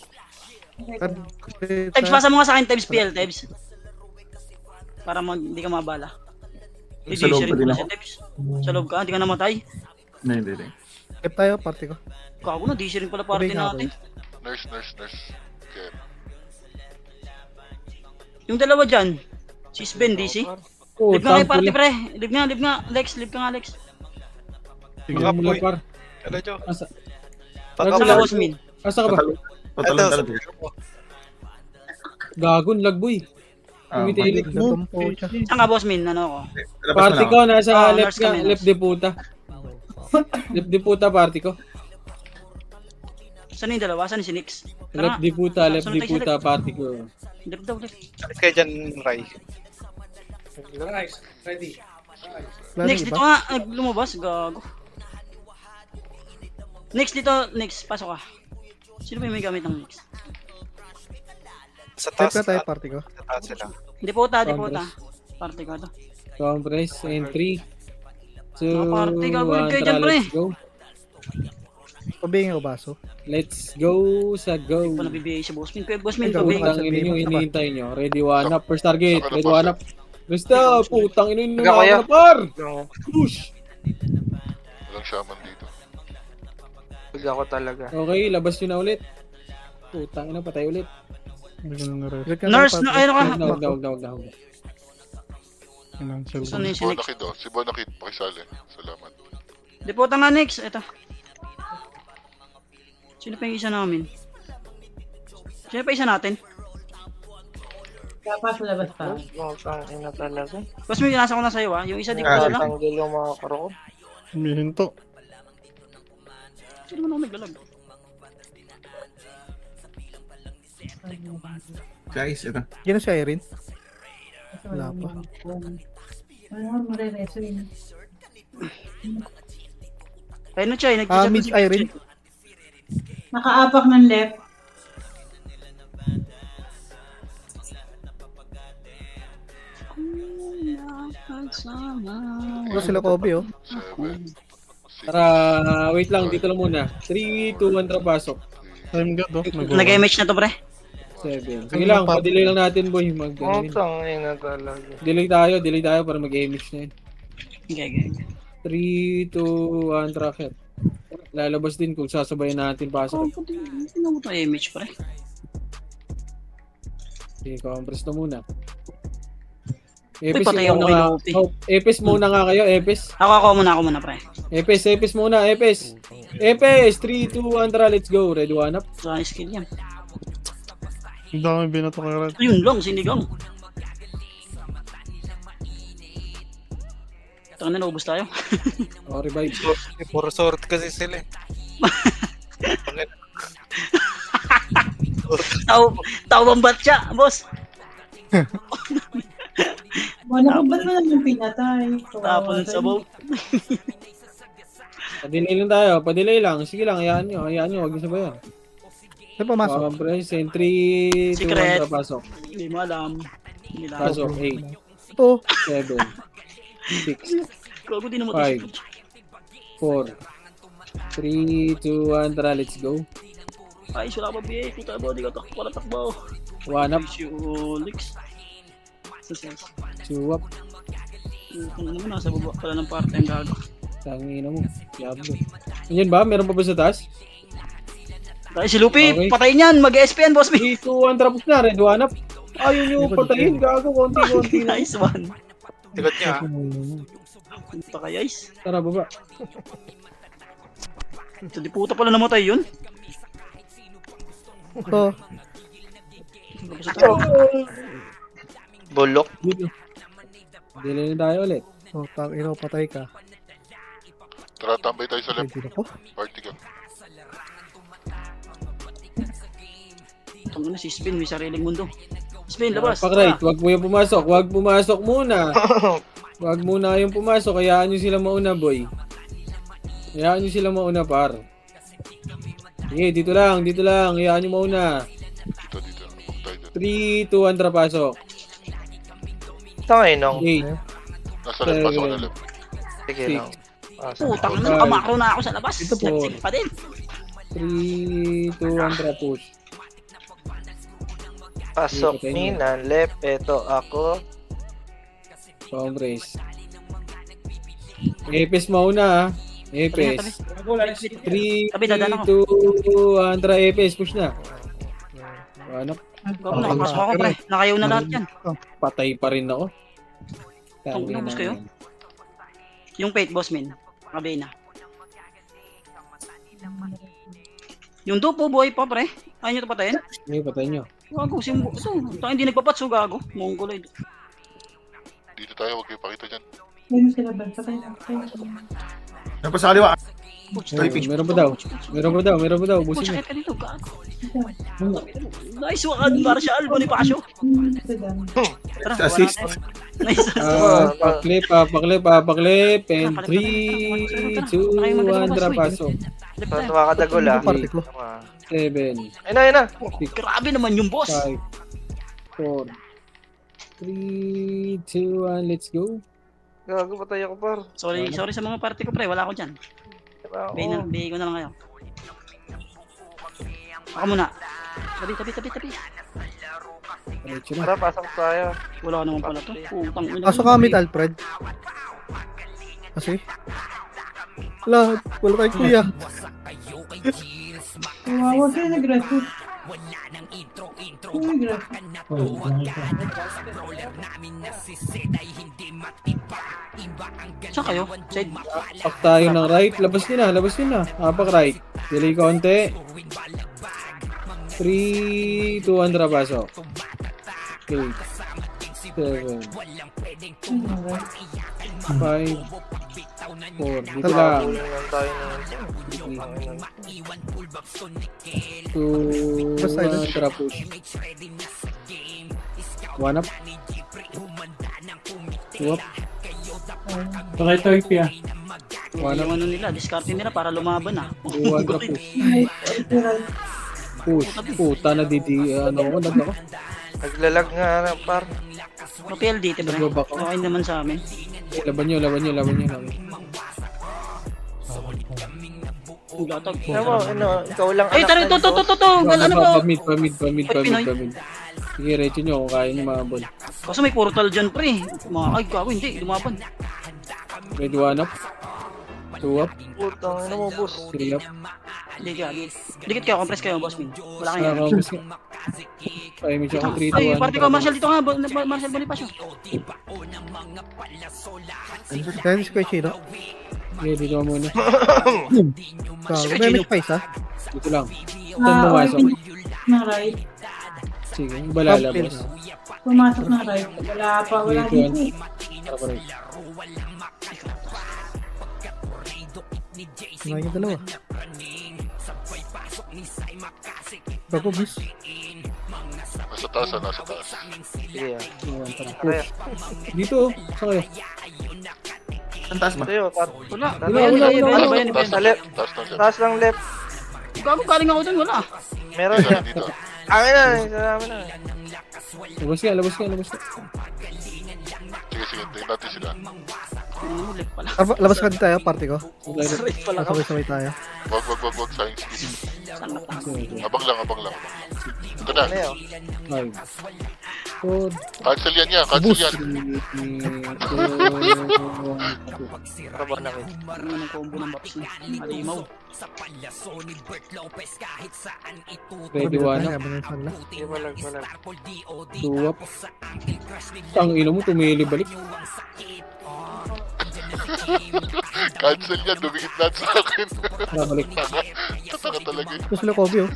Tebs, pasa mo nga sa akin, Tebs, PL, Tebs. Para hindi ka mabala. Sa loob pa din ako. Tebs. Sa loob ka, hindi ka namatay. Hindi. Skip tayo, party ko. Kago na, di siya rin pala party Sabay nga ako natin. Nurse. Okay. Yung dalawa dyan, si Sven, DC. Oh, Live nga kayo tampo party, lang. pre. Live nga. Lex, live ka nga, Lex. Sige mo lang, par. Ano, Jo? Asa? Sa Lag- boss Min. Asa ka ba? Patalon. Gagon, lag, boy. Umitilik mo. Nagkampo siya. Saan ka, boss Min? Ano ako? Party ko, nasa left nurse ka, kami, left deputa. Left deputa, party ko. Saan yung dalawa? Saan yung si Nix? Left deputa, party ko. Left daw, left. Alis kayo dyan, Ray. Plano Next, iba? dito nga. Lumabas, gago. Next, dito. Next, pasok ka. Sino ba yung may gamit ng Next? Sa Skip taas. na tayo, party ko. Sa taas sila. Di po ta. Party ko to. Compress, and 3, 2, Naparte, gagawin kayo dyan, 1, pre. let's go. Pabingin ko baso. Let's go sa go. Hindi pa nabibigay si Boss Min. Kuya Boss Min, Ikaw, pabigay. wala Putang sabihin ina mo, nyo, isa pa. hinihintay nyo. Ready, 1 up. First target. Saka na Ready, po, 1 sir. up. Basta, putang ina nyo Ikaw, na kuya. ako na par. No, Push. Walang shaman dito. pag ako talaga. Okay, labas nyo na ulit. Putang ina, patay ulit. Nurse, na, ayun ka. Huwag na, huwag na. Saan na yung sinex? Bonakid oh. Si Bonakid, pakisali. Salamat. Di po, tanga next. Ito. Sino pa yung isa namin? Sino pa isa natin? Dapat labas pa. Putang ina talaga. Boss Min, nasa ko na sa'yo Yung isa di ko Ah, alam. Tanggal yung mga karo ko. Humihinto. Sino man ako naglalag? Guys, ito. Yan si Irene. Wala pa. Ano marireso yun? Ayun na siya, nag-chat Miss Irene. Nakaapak ng left. Ito sila Kobe, oh. 7, 6, Tara, wait lang. Dito lang muna. 3, 2, 1, tara, pasok. Time god, oh. Nag-MH na to, pre. 7. Sige lang, pa-delay lang natin, boy. Putang ina talaga. Delay tayo para mag-image na yun. Okay. 3, 2, 1, tracker. Lalabas din kung sasabayan natin pasok. Sino mo to MH, pre? Okay, compress na muna. Uy, Epis patay muna ako kay nga. Lope. Oh, Epis muna nga kayo, Epis. Ako muna, pre. Epis muna, Epis. Epis, 3, 2, 1, tara, let's go. Ready, 1 up. Saan yung skill yan? Ang dami binato kay Red. Ayun lang, sinigang. Taka na, naubos tayo. Oh, revive. Puro sword kasi sila eh. Tao bang batya, boss? Wala ko ba't mo naman pinatay? Tapon sa boat. Padelay lang. Sige lang, hayaan nyo, huwag nyo sabayan. Saan pumasok? Compress, and 3, 2, 1, Secret. tara, pasok. Hindi mo alam. Hindi lang. Pasok, 8, Ito. 7, 6, Gago din mo to. 5, 4, 3, 2, 1, tara, let's go. Ay, wala pa BA. Puta mo, di ka takbo na takbo. 1 up, Si Olix. Success. 2 up. Kung ano mo, nasa baba pala ng parte ang gago. Tangina mo, diablo. Yan ba? Meron pa ba sa taas? Ay, si Lupi, Okay. patayin yan. Mag-SPN, boss me. 3, 2, 1, tapos na. Red 1 up. Ayun yung patayin. Gago, konti-konti na. Nice one. Tikot niya ah. Punta ka, guys. Tara, baba. Ito, di puta pala namatay yun. Ito. Bulok. Delay na tayo ulit. Oh, ikaw patay ka. Tara, tambay tayo sa left. Pwede na ko. Party ka. Ito na si Spin, may sariling mundo. Spin, labas. Pak-right, wag mo yung pumasok. Wag pumasok muna. Wag muna kayong pumasok. Hayaan nyo sila mauna, boy. Hayaan nyo sila mauna, par. Sige, dito lang. Hayaan nyo mauna. Dito. Huwag tayo dyan. 3, 2, 1, tara, pasok. Tangay nung. 8, Nasa left, pasok ka na left. Sige Six. lang. Putang na, nakamakro na ako sa labas. Ito po. Sige pa din. 3, 2, 1, tara, push. Pasok Minan, left. Eto ako. Compress. Epes mauna, ha. Epes. 3, Tabi, dadan ako. 2, 1, tara, Epes. Push na. Ano? Gago, nakapasok ako, pre. Nakayaw na lahat yan. Patay pa rin ako. Ang inubos kayo? Yung fate, boss, min. Kabay na. Yung dopo, buhay pa, pre. Ayaw nyo ito patayin? Hindi, patay nyo. Gago, tayo hindi nagpapatso, gago. Mongoloid. Dito tayo, huwag kayo pakita dyan. Hindi sila ba? Patay na. Ano pa sa kaliwa? Meron pa daw. Pucha, Busin nyo. kahit ka dito, gago. Nice one, Marshall Bonifacio. Tara, wala Assist. tayo. Nice. Papaklip. And 3, 2, 1, tara, pasok. Left tayo. Tumakadagol ah. Party ko. 7, Ayun na. Grabe naman yung boss. 5, 4, 3, 2, 1, let's go. Gago, patay ako, par. Sorry sa mga party ko, pre. Wala ako dyan. Diba, Bigay ko na lang kayo. Ako muna. Tabi. Diretso na. Tara, pasok tayo. Wala ka naman pala to. Putang ina. Pasok ka mid, Alfred. Kasi? Wala tayong kuya. Kawawa sila nag-record. Nag-record. Saan kayo? Side. Pak tayo ng right. Labas nyo na. Apak right. Delay konti. 3, 2, 1, tara pasok. 8, 7, 5, 4. Dito lang. Kulang lang tayo ng 2, Basta yun. 1, tara push. 1 up. 2 up. Sakay Toypi ah. 1 Yung up. ano nila, discarding nila para lumaban ah. 2, 1, tara push. Push. Puta na ano ako. Naglalag nga, par. PLD, diba? Nagbabak ako. Okay naman sa amin. Laban nyo. Gatag. Alam mo, ikaw lang Ay, tara, to. Ano ba? Pamid. Sige, recho nyo kung kaya nyo mahabol. Kaso may portal dyan, pre. Ay, gago, hindi. Lumaban. Ready 1 up. 2 up. Putang, ano mo, boss? 3 up. Hindi, gago. Dikit kayo, compress kayo, boss min. Wala kayo. Kapos ka. Ay, may ako 3, 2, 1. Ay, party ko, Marshall dito nga. Marshall Bonifacio. Kaya si Kuya Chino. Okay, dito ka muna. Gago. May may spice, ha? Dito lang. Saan pumasok? Na right. Sige, balalabas. Pumasok na right. Wala dito. Para pa rin. Kumain yung dalawa. Gago, bis. Nasa taas. Sige, ah. Iwan, tara. Tara, Dito, saan kayo? Ang taas ba? tayo, par. Wala. Wala. Bayan. Taas na Left. Taas na dyan. Taas lang left. Gago, galing ako dun, wala. Meron Isa siya. na dito. Akin na, isa namin na. Labas ka. Sige, tingnan natin sila. Ulit pala. Labas ka din tayo, party ko. Sorry pala ka. Sabay-sabay tayo. Wag. Sayang speed. Saan na tayo? Abang lang. Ito na. Ano yun? 5, 4, Cancel yan niya. Cancel yan. 3, 2, 1. Para ba namin? Ano ng combo ng Baps niya? Alimaw. Ready 1 up. Habang yung sagla. Sige, malag. 2 up. Ang ino mo, tumili balik. Cancel yan. Dumikit lahat sa akin. Balik. Tataka talaga eh. Ito sila Kobe, oh.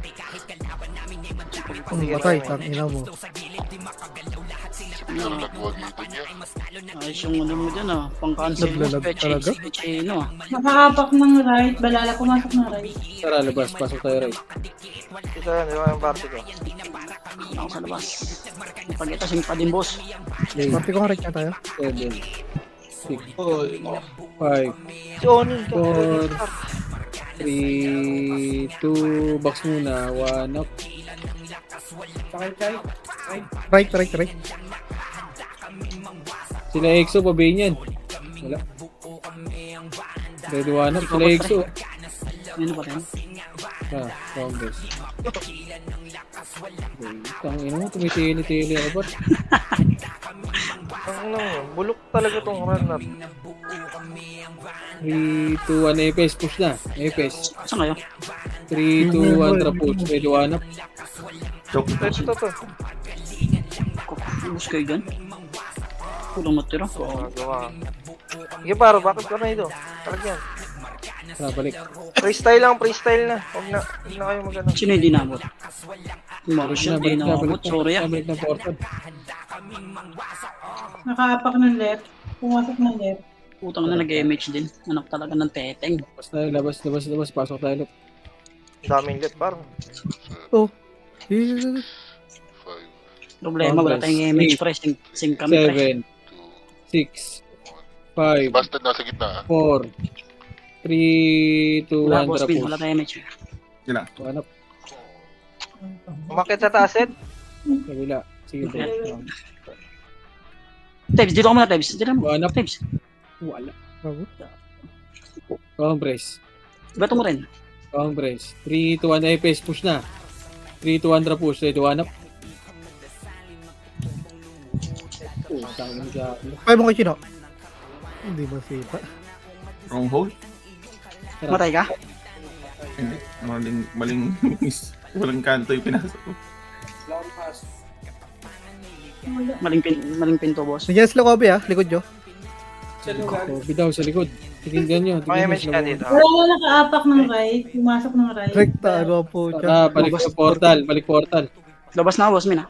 Matay, tang ina mo. Pero nagwagitan niya. Ayos yung ano mo dyan ah. Pang-cancel mo. Naglalag talaga? Pechino ah. Nakaapak ng right. Balala pumasok na right. Tara, labas. Pasok tayo right. Ito yan, di ba yung party ko? Ako sa labas. Pag-ita pa din boss. Party ko correct na tayo. 7, 6, 5, Si Oni. 4, 3, 2, box muna. 1 up. Right. Sila EXO, pabayin yan. Wala. Ready 1 up. Sila EXO. Ano ba rin? Congress. Tang ina mo, tumitili-tili ako ba? Ang ano yun, bulok talaga tong runner. 3, 2, 1, EPS. Push na. EPS. Saan kayo? 3, 2, 1, tara push. Ready 1 up. Ito. Ubus kayo dyan? Kulang matira. Gawa. Sige, paro, bakit ka na ito? Talagyan. Tara, balik. Freestyle na. Huwag na kayo mag-ano. Sino yung dinamot? Marshall, dinamot. Sorry ah. Balik na portal. Nakaapak ng left. Pumasok ng left. Putang na nag-MH din. Anak talaga ng teteng. Labas. Pasok tayo. Daming left, paro. Oh. 5, Problema, wala tayong MH pre. Sing kami pre. 7, 6, 5, Bastard nasa gitna. 4, 3, 2, 1, Wala boss tara bin, push. wala tayong MH. Sila. 1 up. Umakit sa taas, Ed. Kabila. Sige, balik. Tebs, dito ka muna Tebs. Dito mo. 1 up. Tebs. Wala. Bago. Compress. Bato mo rin. Compress. 3, 2, 1, FPS. Push na. 3, 2, 1, push. Ready, 1 up. Tang mo siya. Kaya mo kay Chino. Hindi ba sita? Wrong hole? Matay ka? Hindi. Maling miss. Walang kanto yung pinasok ko. Maling pinto, boss. Sige, slow copy likod nyo. Copy daw sa likod. Tingnan nyo. May image ka dito. Wala nakaapak ng right. Pumasok ng right. Rekta, ano po dyan. Balik sa portal. Balik portal. Labas na, boss, Min, ha?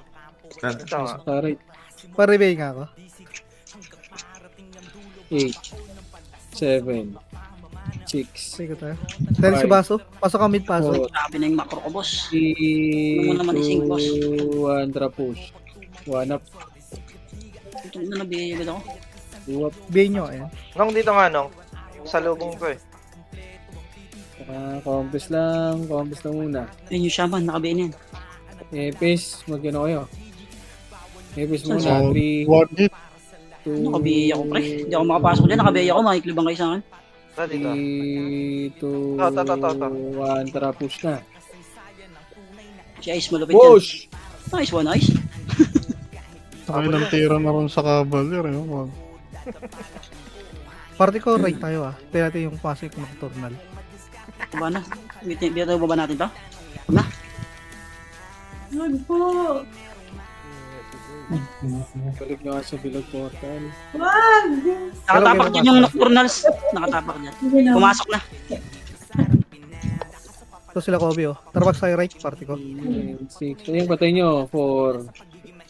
Ito nga. Alright. Paribay nga ako. 8, 7, 6, Sige tayo. Dahil si Baso. Pasok ka mid paso. 4, Grabe na yung macro ko, boss. 3, Ano mo naman ising, boss? 2, 1, push. 1 up. Ito na nabiyayagad ako. 2 up. Bay nyo, ayan. Nung dito nga, Nong. Sa lubong ko eh. Compass lang. Compass lang muna. Ayun yung shaman, nakabiyan yan. FPS, magkano kayo? FPS muna. So, 3, one hit. 2, Nakabiyay ako, pre. Hindi ako makapasok dyan, nakabiyay ako, makiklibang kayo sa akin. Ito dito. 3, 2, Ito. 1, tara push na. Si Ice malupit yan. Push! Nice one, Ice. Takay ng tira na rin sa Cavalier. Wag. Party ko, right tayo Tignan natin yung pasok ng nocturnal. Baba na. Bita baba natin to. Good po. Balik nyo nga sa bilog portal. Wag! Nakatapak dyan yung nocturnals. Nakatapak dyan. Sige na. Pumasok na. Ito sila Kobe Tara back sa right, party ko. 6. Ayun, patay nyo. 4,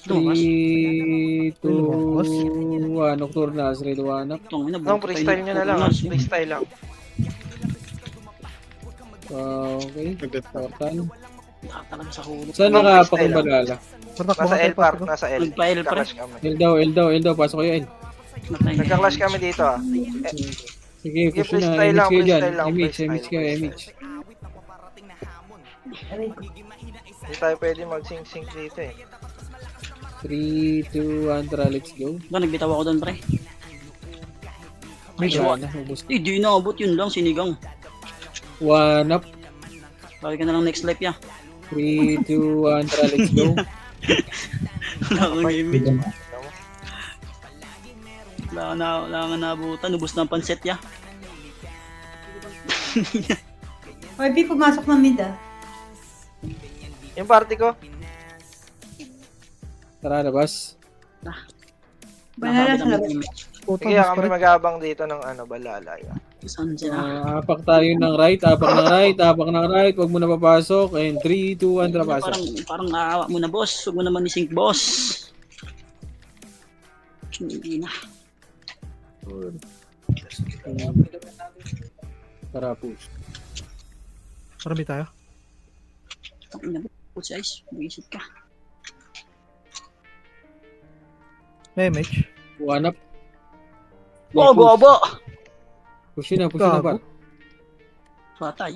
Lumas. 3, 2, 1. Nocturnals. Ready, 1 up. Itong ina, Nong, freestyle nyo na lang. nocturnals, yun. Freestyle lang. Okay. Portal. Nakatalag sa hulog. Saan Nung nakapak freestyle ang balala? Patak Nasa L park. ko. Nasa L. Nagpa-L, pre. Nagka-clash kami. L daw. Pasok kayo, L. Matay na. Nagka-clash kami dito Sige, Sige, push na. freestyle lang, Image kayo dyan. freestyle lang, Image freestyle. kayo, image. Hindi tayo pwede mag-sync dito eh. 3, 2, 1, tara, let's go. Nagbitaw ako doon, pre. Nice Wala one. na, ubos. Di naabot yun lang, sinigang. 1 up. Sabi ka na lang next life, ya. 3, 2, 1, tara, let's go. Wala kang image. Wala nga naabutan. Ubus na ang panset, ya. Hoy, P, pumasok ng mid Yung party ko. Tara, labas. Banala sa Nakabit ang labas. image. Puta, Sige, mas kami correct. mag-aabang dito ng balala. Saan sila? Apak tayo ng right, apak ng right. Huwag mo na papasok. And 3, 2, 1, tara, pasok. Parang naawa mo na, boss. Huwag mo naman isink, boss. Hindi na. Tara, push. Marami tayo. Ang ina, boss, Ice. Mag-isip ka. May image. 1 up. Bobo! Push na ba? Patay.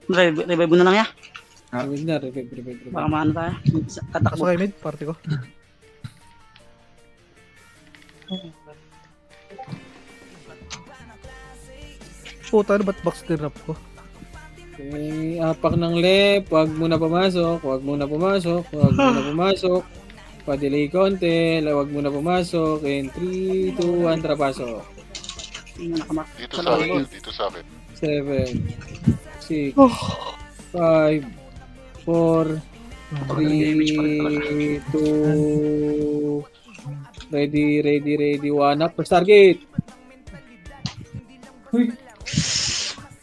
Revive mo na lang, ya. Revive. Baka maano tayo. Pasok Tatakbo. kayo mid, party ko. Puta, ano ba't box din up ko? Okay, apak ng left. Huwag mo na pumasok. Pa-delay konti. Huwag mo na pumasok. And 3, 2, 1, tara, pasok. Hindi na nakamak. Dito sa akin, dito sa akin. 7, 6, 5, 4, 3, 2, ready, 1 up, first target.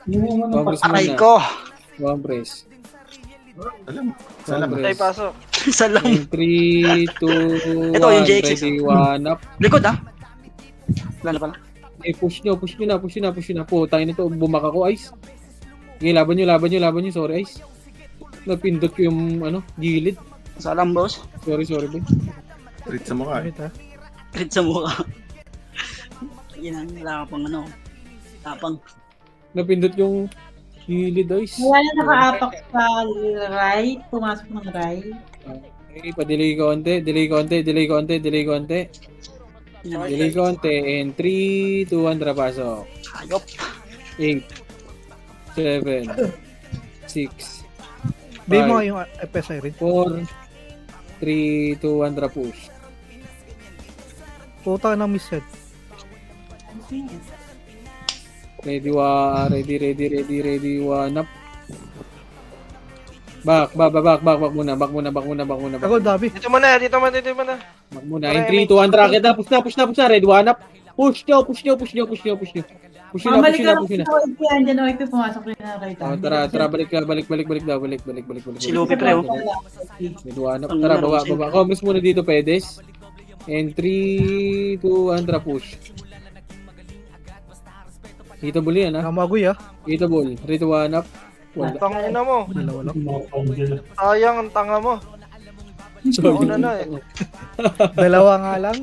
Compress Aray muna. ko! Compress. Salamat. Tayo pasok. Sa lang. 3, 2, 1, Ito, yung JX. ready, 1 up. Likod, ha? Wala na pala. Push nyo na. Po, tayo nito, bumak ako, Ice. Okay, laban nyo, sorry, Ice. Napindot ko yung, gilid. Sa alam, boss. Sorry, boy. Treat sa mukha eh. Mid Crit sa mukha. Yan ang wala ka pang tapang. Napindot yung gilid, Ice. Wala nakaapak sa right. Pumasok ng right. Okay, pa-delay konti. Delay konti. And 3, 2, 1, tara pasok. Hayop. 8, 7, 6, Bay mo nga 5, yung FSI rin. 4, 3, 2, 1, tara push. Puta ng miss yan. Ready, one up. Back muna. Ako, Dabi. Dito mo na. Back muna. In 3, 2, 1, rocket na. Push na. Ready, one up. Push nyo. Push na. Mamalik ka lang sa OIP. Andyan OIP. Pumasok rin na kayo. Tara, balik daw. Si Lupe pre, oh. Ready, one up. Tara, baba. Commerce muna dito, pedes. And 3, 2, 1, tara, push. Hitable yan, ha? Namagoy ah. Hitable. Ready, one up. Wala. Tangina mo. Dalawa lang. Sayang ang tanga mo. Una na eh. Dalawa nga lang.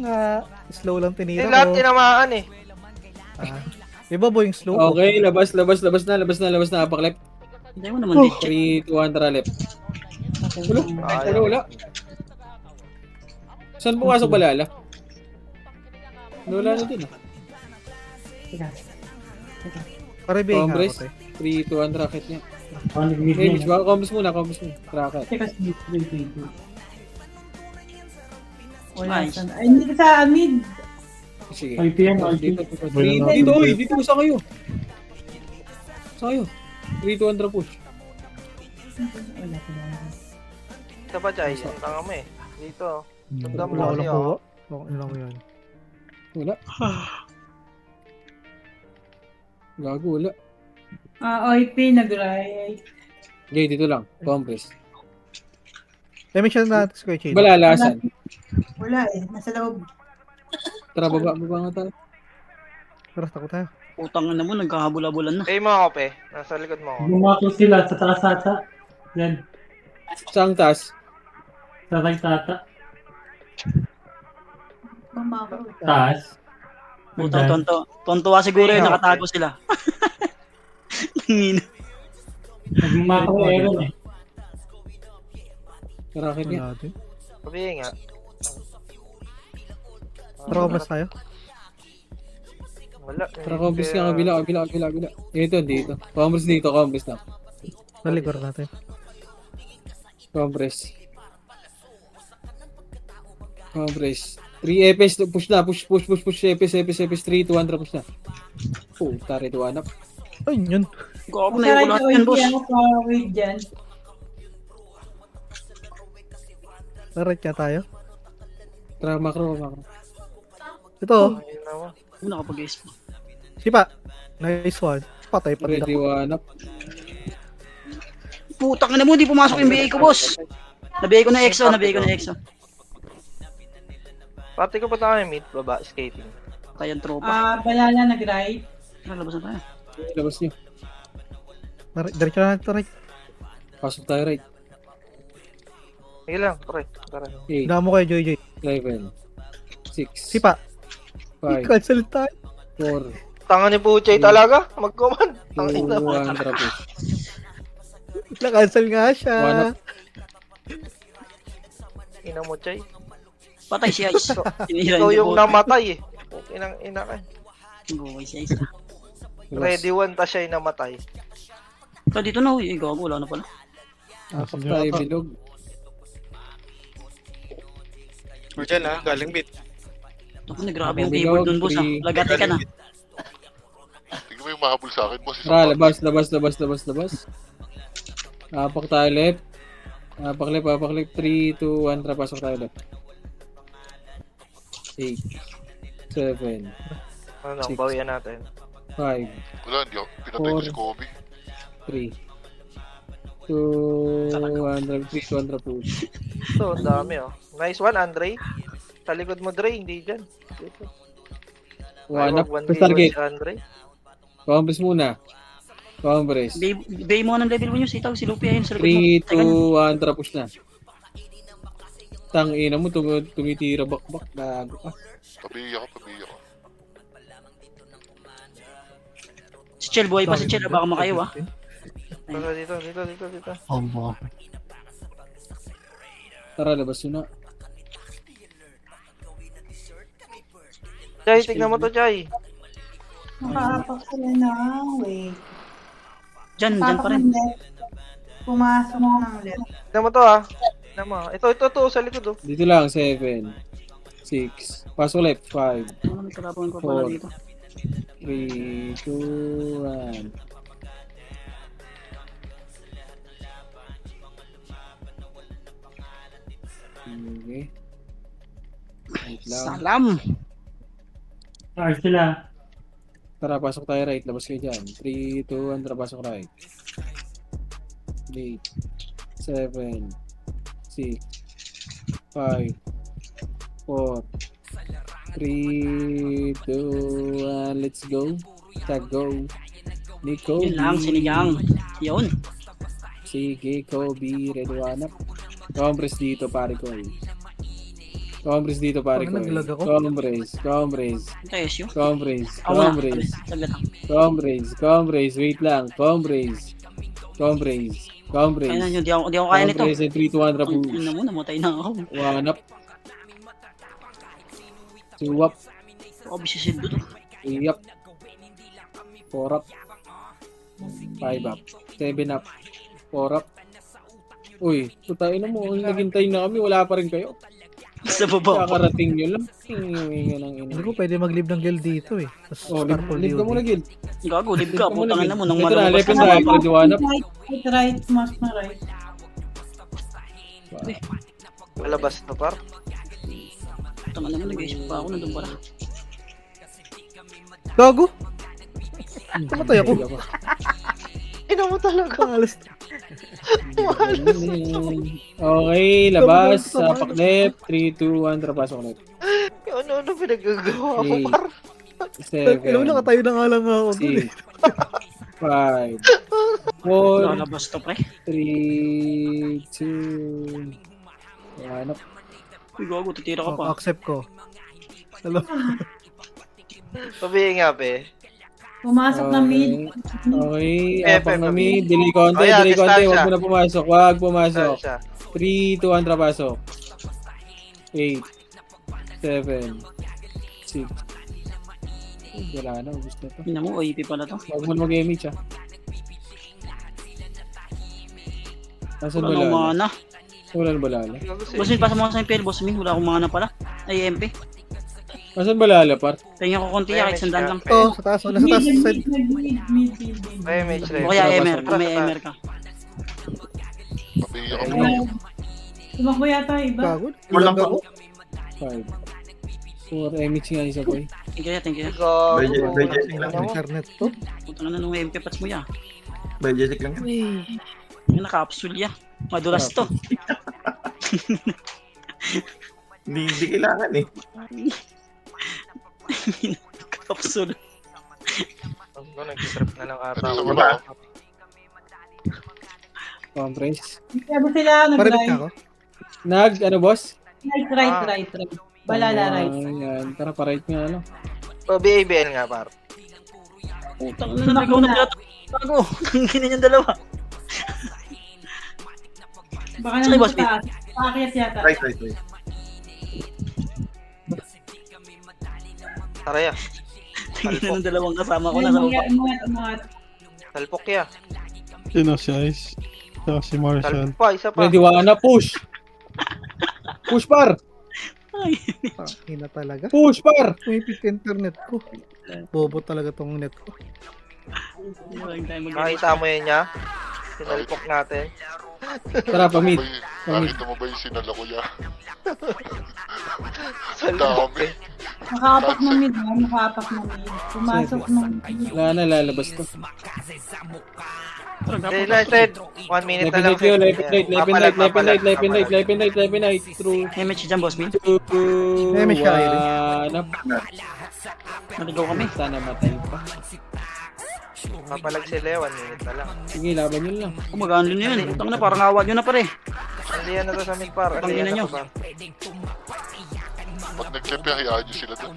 Slow lang Eh, tinira lahat ko. tinamaan eh. Iba bo yung slow ko. Okay, labas na. Apaklep. Hindi mo naman dito. 3, 2, 1, tara, left. Wala. Saan pumasok balala? Wala na din, ah. Pare bay nga Congress. ako, 3, 2, 1, rocket niya. Damage ba? Combos muna. Rocket. Nice. Ay, hindi sa mid. Sige. OIP yan, OIP. Dito, saan kayo? 3, 2, 1, tara, push. Ito pa, Chay. Ang tanga mo eh. Dito. Tanda mo Wala ko kasi lang oh. po. Okay lang yan. Wala. Gago, wala. OIP nag-right. Okay, dito lang. Compress. Damage siya natin sa Kuya Chino. Balalasan. Wala eh. Nasa loob. Tara, baba nga tayo. Tara, takot tayo. Putang na mo, nagkahabula-bulan na. Eh, mga kope. Nasa likod mo ako. Bumakos sila sa taas ata. Yan. Saan taas? Sa right ata. Bumako. Taas. Putang tontuwa siguro yun, nakatago sila. Tangina. Naging mako Aaron eh. Rocket niya. Wala din. Sabihin nga. Tara, mas tayo. Wala. Tara, compress ka. Kabila. Dito. Compress na. Naligor natin. Compress. 3 EPS, push na. Push. EPS, 3, 2, 1, push na. Tari, 2, 1 up. Ayun yun. Gago na yung lahat yan, boss. Ako pa wait dyan. Tara, kaya tayo. Tara, macro. Ito, Ayun na mo. Nakapag-guess mo. sipa. Nice one. Patay pa din Ready, ako. 1 up. Putang na mo, di pumasok yung BA ko, boss. Nabigay ko na EXO. Pati ko pa tayo mid, baba, skating. Kayang tropa. Balala nag-right. Lalabas na tayo. Labas niyo. Diretso na natin, right. Pasok tayo right. Sige lang, pre. Tara. 8, Hina mo kayo, Joy. 7, 6, Sipa. 5, Cancel tayo. 4, Tanga ni Puchay talaga. Mag-command. 2, Tangina mo. 1, push. Na-cancel nga siya. One up. Ina mo, Chay. Patay si Ice. Tinira Ikaw yung bot. namatay eh. Inang ina ka. Buhay si Ice. Ready one, ta siya yung namatay. Ito dito na, uy. Gago, wala na pala. Pasok tayo bilog. O dyan ha, galing bit. Ako na, grabe yung keyboard dun, boss. Lagati ka na. Tingnan mo yung mahabol sa akin, boss. Tara, labas. Apak tayo left. Apak left. 3, 2, 1, tara, pasok tayo left. 8, 7, Ano, Six. bawian natin. 5, Wala, hindi ako. Pinatay ko si Kobe. 3, 2, 1, push. So, ang dami oh. Nice one, Andre. Sa likod mo, Dre, hindi dyan. Dito. 1 up. One First target. Andre. Compress muna. Compress. Bay mo ng level 1 yung sitaw. Si Lupe ayun sa likod 3, mo. 2, 1, tara, push na. Tangina mo, tumitira bakbak. Gago ka. Pabiya ko. Si Chel, buhay pa si Chel. Baka makayo, ah. Dito. Aba. Tara, labas yun na. Chay, tignan mo to, Chay. Nakaapak sila na. Wait. Dyan pa rin. Pumasok ng left. Tignan mo to, ha. Tignan mo. Ito, sa likod, oh. Dito lang, 7, 6, pasok left, 5, Ano may kalabang ko pala dito? 3, 2, 1. Okay. Wait lang. Salam! Start sila. Tara, pasok tayo right. Labas kayo dyan. 3, 2, 1, tara, pasok right. 8, 7, 6, 5, 4, 3, 2, 1, let's go. Tag go. Nico. Yun lang, sinigang. Yun. Sige, Kobe, Redwanap. Compress dito, pare ko. Compress dito, pare ko. Parang naglag ako. Compress. Tesyo. Compress. Ako na. Compress. Saglit lang. Compress. Wait lang. Compress. Kaya na yun, di ako kaya nito. Compress and 3, 2, 1, rapu. Yun na mo, namatay na ako. One up. 2 up. Ako, bisisid doon. 3 up. 4 up. 5 up. 7 up. 4 up. Uy, putayin na mo. Naghintay na kami. Wala pa rin kayo. Sa baba. Kakarating nyo lang. Hindi ko pwede mag-leave ng guild dito eh. Tapos Oh, start for leave ka muna, Gil. Gago, live ka. Putangin na mo. Nang Ito na, malabas left and na. right. Redwanap. Right, mas na right. Malabas to, par. Putangin na mo, nag-iisip pa ako. Nandun pala. Gago! Namatay ako. Ina mo talaga. Alas. Okay, labas. Sapak left. 3, 2, 1. Tara, pasok left. Ano pinagagawa mo, 8, par? Alam mo, 7, nakatayo na nga lang ako dun eh. 6, 5, 4, Lalabas to, pre. 3, 2, 1. Uy, gago, titira ka pa. Accept ko. Alam Pabihin nga, pe. Pumasok na mid. Okay, Pepe, apang na mid. Delay konti, Oh, yeah, delay konti. distansya. Huwag mo na pumasok. Huwag Saan pumasok. siya? 3, 2, 1, tara, pasok. 8, 7, 6. Wala na, ubus na to. Ina mo, OEP pala to. Huwag mo na mag-image, ah. Nasaan Wala ba nang lalo? mana. Wala na ba lalo? Boss Min, pasa mo sa impel, Boss Min. Wala akong mana pala. Ay, MP. Nasaan ba lalo, par? Tingnan ko konti, kahit sandaan lang. to, sa taas. Nasa taas. Side. Mid. Ay, may tray. O kaya MR, kung may MR ka. Pabigyan ka mo. Tumakbo yata iba. Gago. Walang Gago. 5. 4, image nga isa ko eh. Thank you. Gago. Budget Tingnan lang. mo. Internet to. Putang na nung MP pats mo ya. Budget lang. Yung naka-capsule ya. Madulas to. Hindi kailangan eh. Capsule. Ako, nag-trip na lang ata. Sa wala. Compress. Sabi sila, Paribit ka nag-right. ako. Ano, boss? Right. Balala, right. Yan, tara, pa-right nga, ano. BABL nga, par. Putang na, naligaw na pala to. Bago. Tangin yung dalawa. Baka Sige, nang boss, sa taas. Paakyat yata. Right. Tara ya. Tingin ng dalawang kasama ko Ay, na sa baba. umangat. Talpok ya. Sino si Ice? Saka si Marshall. Talpok pa, isa pa. Ready, na push! Push, par! Ina talaga. Push, par! Umipit internet ko. Bobo talaga tong net ko. Makita mo yan niya. Sinalpok natin. Tara, pamit. Nakita mo ba yung sinala ko ya? Salpok Dami. eh. Nakaapak na mid. Pumasok ng mid. Wala na, lalabas to. Said, 1 minute na lang. Left and right. Through. MH dyan, Boss Min. 2, Image ka, Irene. 1. Naligaw kami. Sana matay pa. Papalag sila 1 minute na lang. Sige, laban yun lang. Kumagaan din yun. Putang na, parang awa nyo na pare. Hindi yan na to sa mid par. Hindi Pangina yan nyo. na to par. Pag nag-lepe, hayaan nyo sila doon.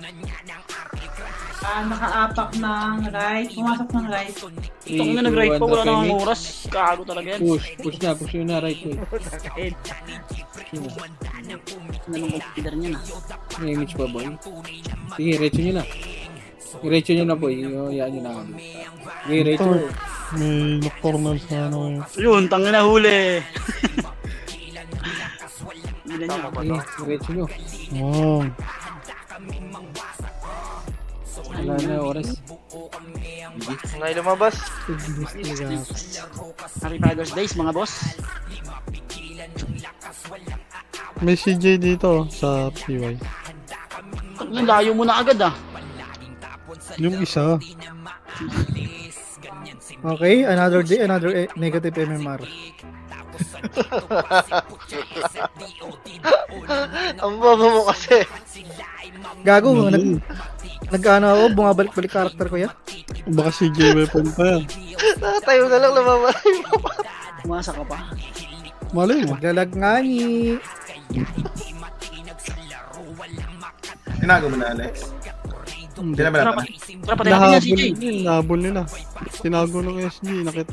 Nakaapak ng right. Pumasok ng right. Putang na, nag-right pa. Wala nang oras. Kago talaga yan. Push na, right way. Anong consider niya na? May image pa, boy. Sige, retso nyo na. I-retso nyo na, boy. Yan nyo na. Sige, retso. May nocturnal sa ano. Yun, tangin na huli. Bilan niya. Sige, retso nyo. Wow. Wala na oras. Ngay lumabas. Happy Father's Days, mga boss. May CJ dito sa PY. Tangin, layo mo na agad ah. Yung isa. Okay, another day, another negative MMR. Ang baba mo kasi. Gago, nag-ano ako, bumabalik-balik karakter ko yan. Baka CJ weapon pa yan. Nakatayo na lang lumabas. Umasa ka pa. Malay mo. Maglalag nga ni. Tinago mo na, Alex. Hindi na ba natin? Tara, patay natin yan, CJ. Nahabol nila. Tinago ng SG. Nakita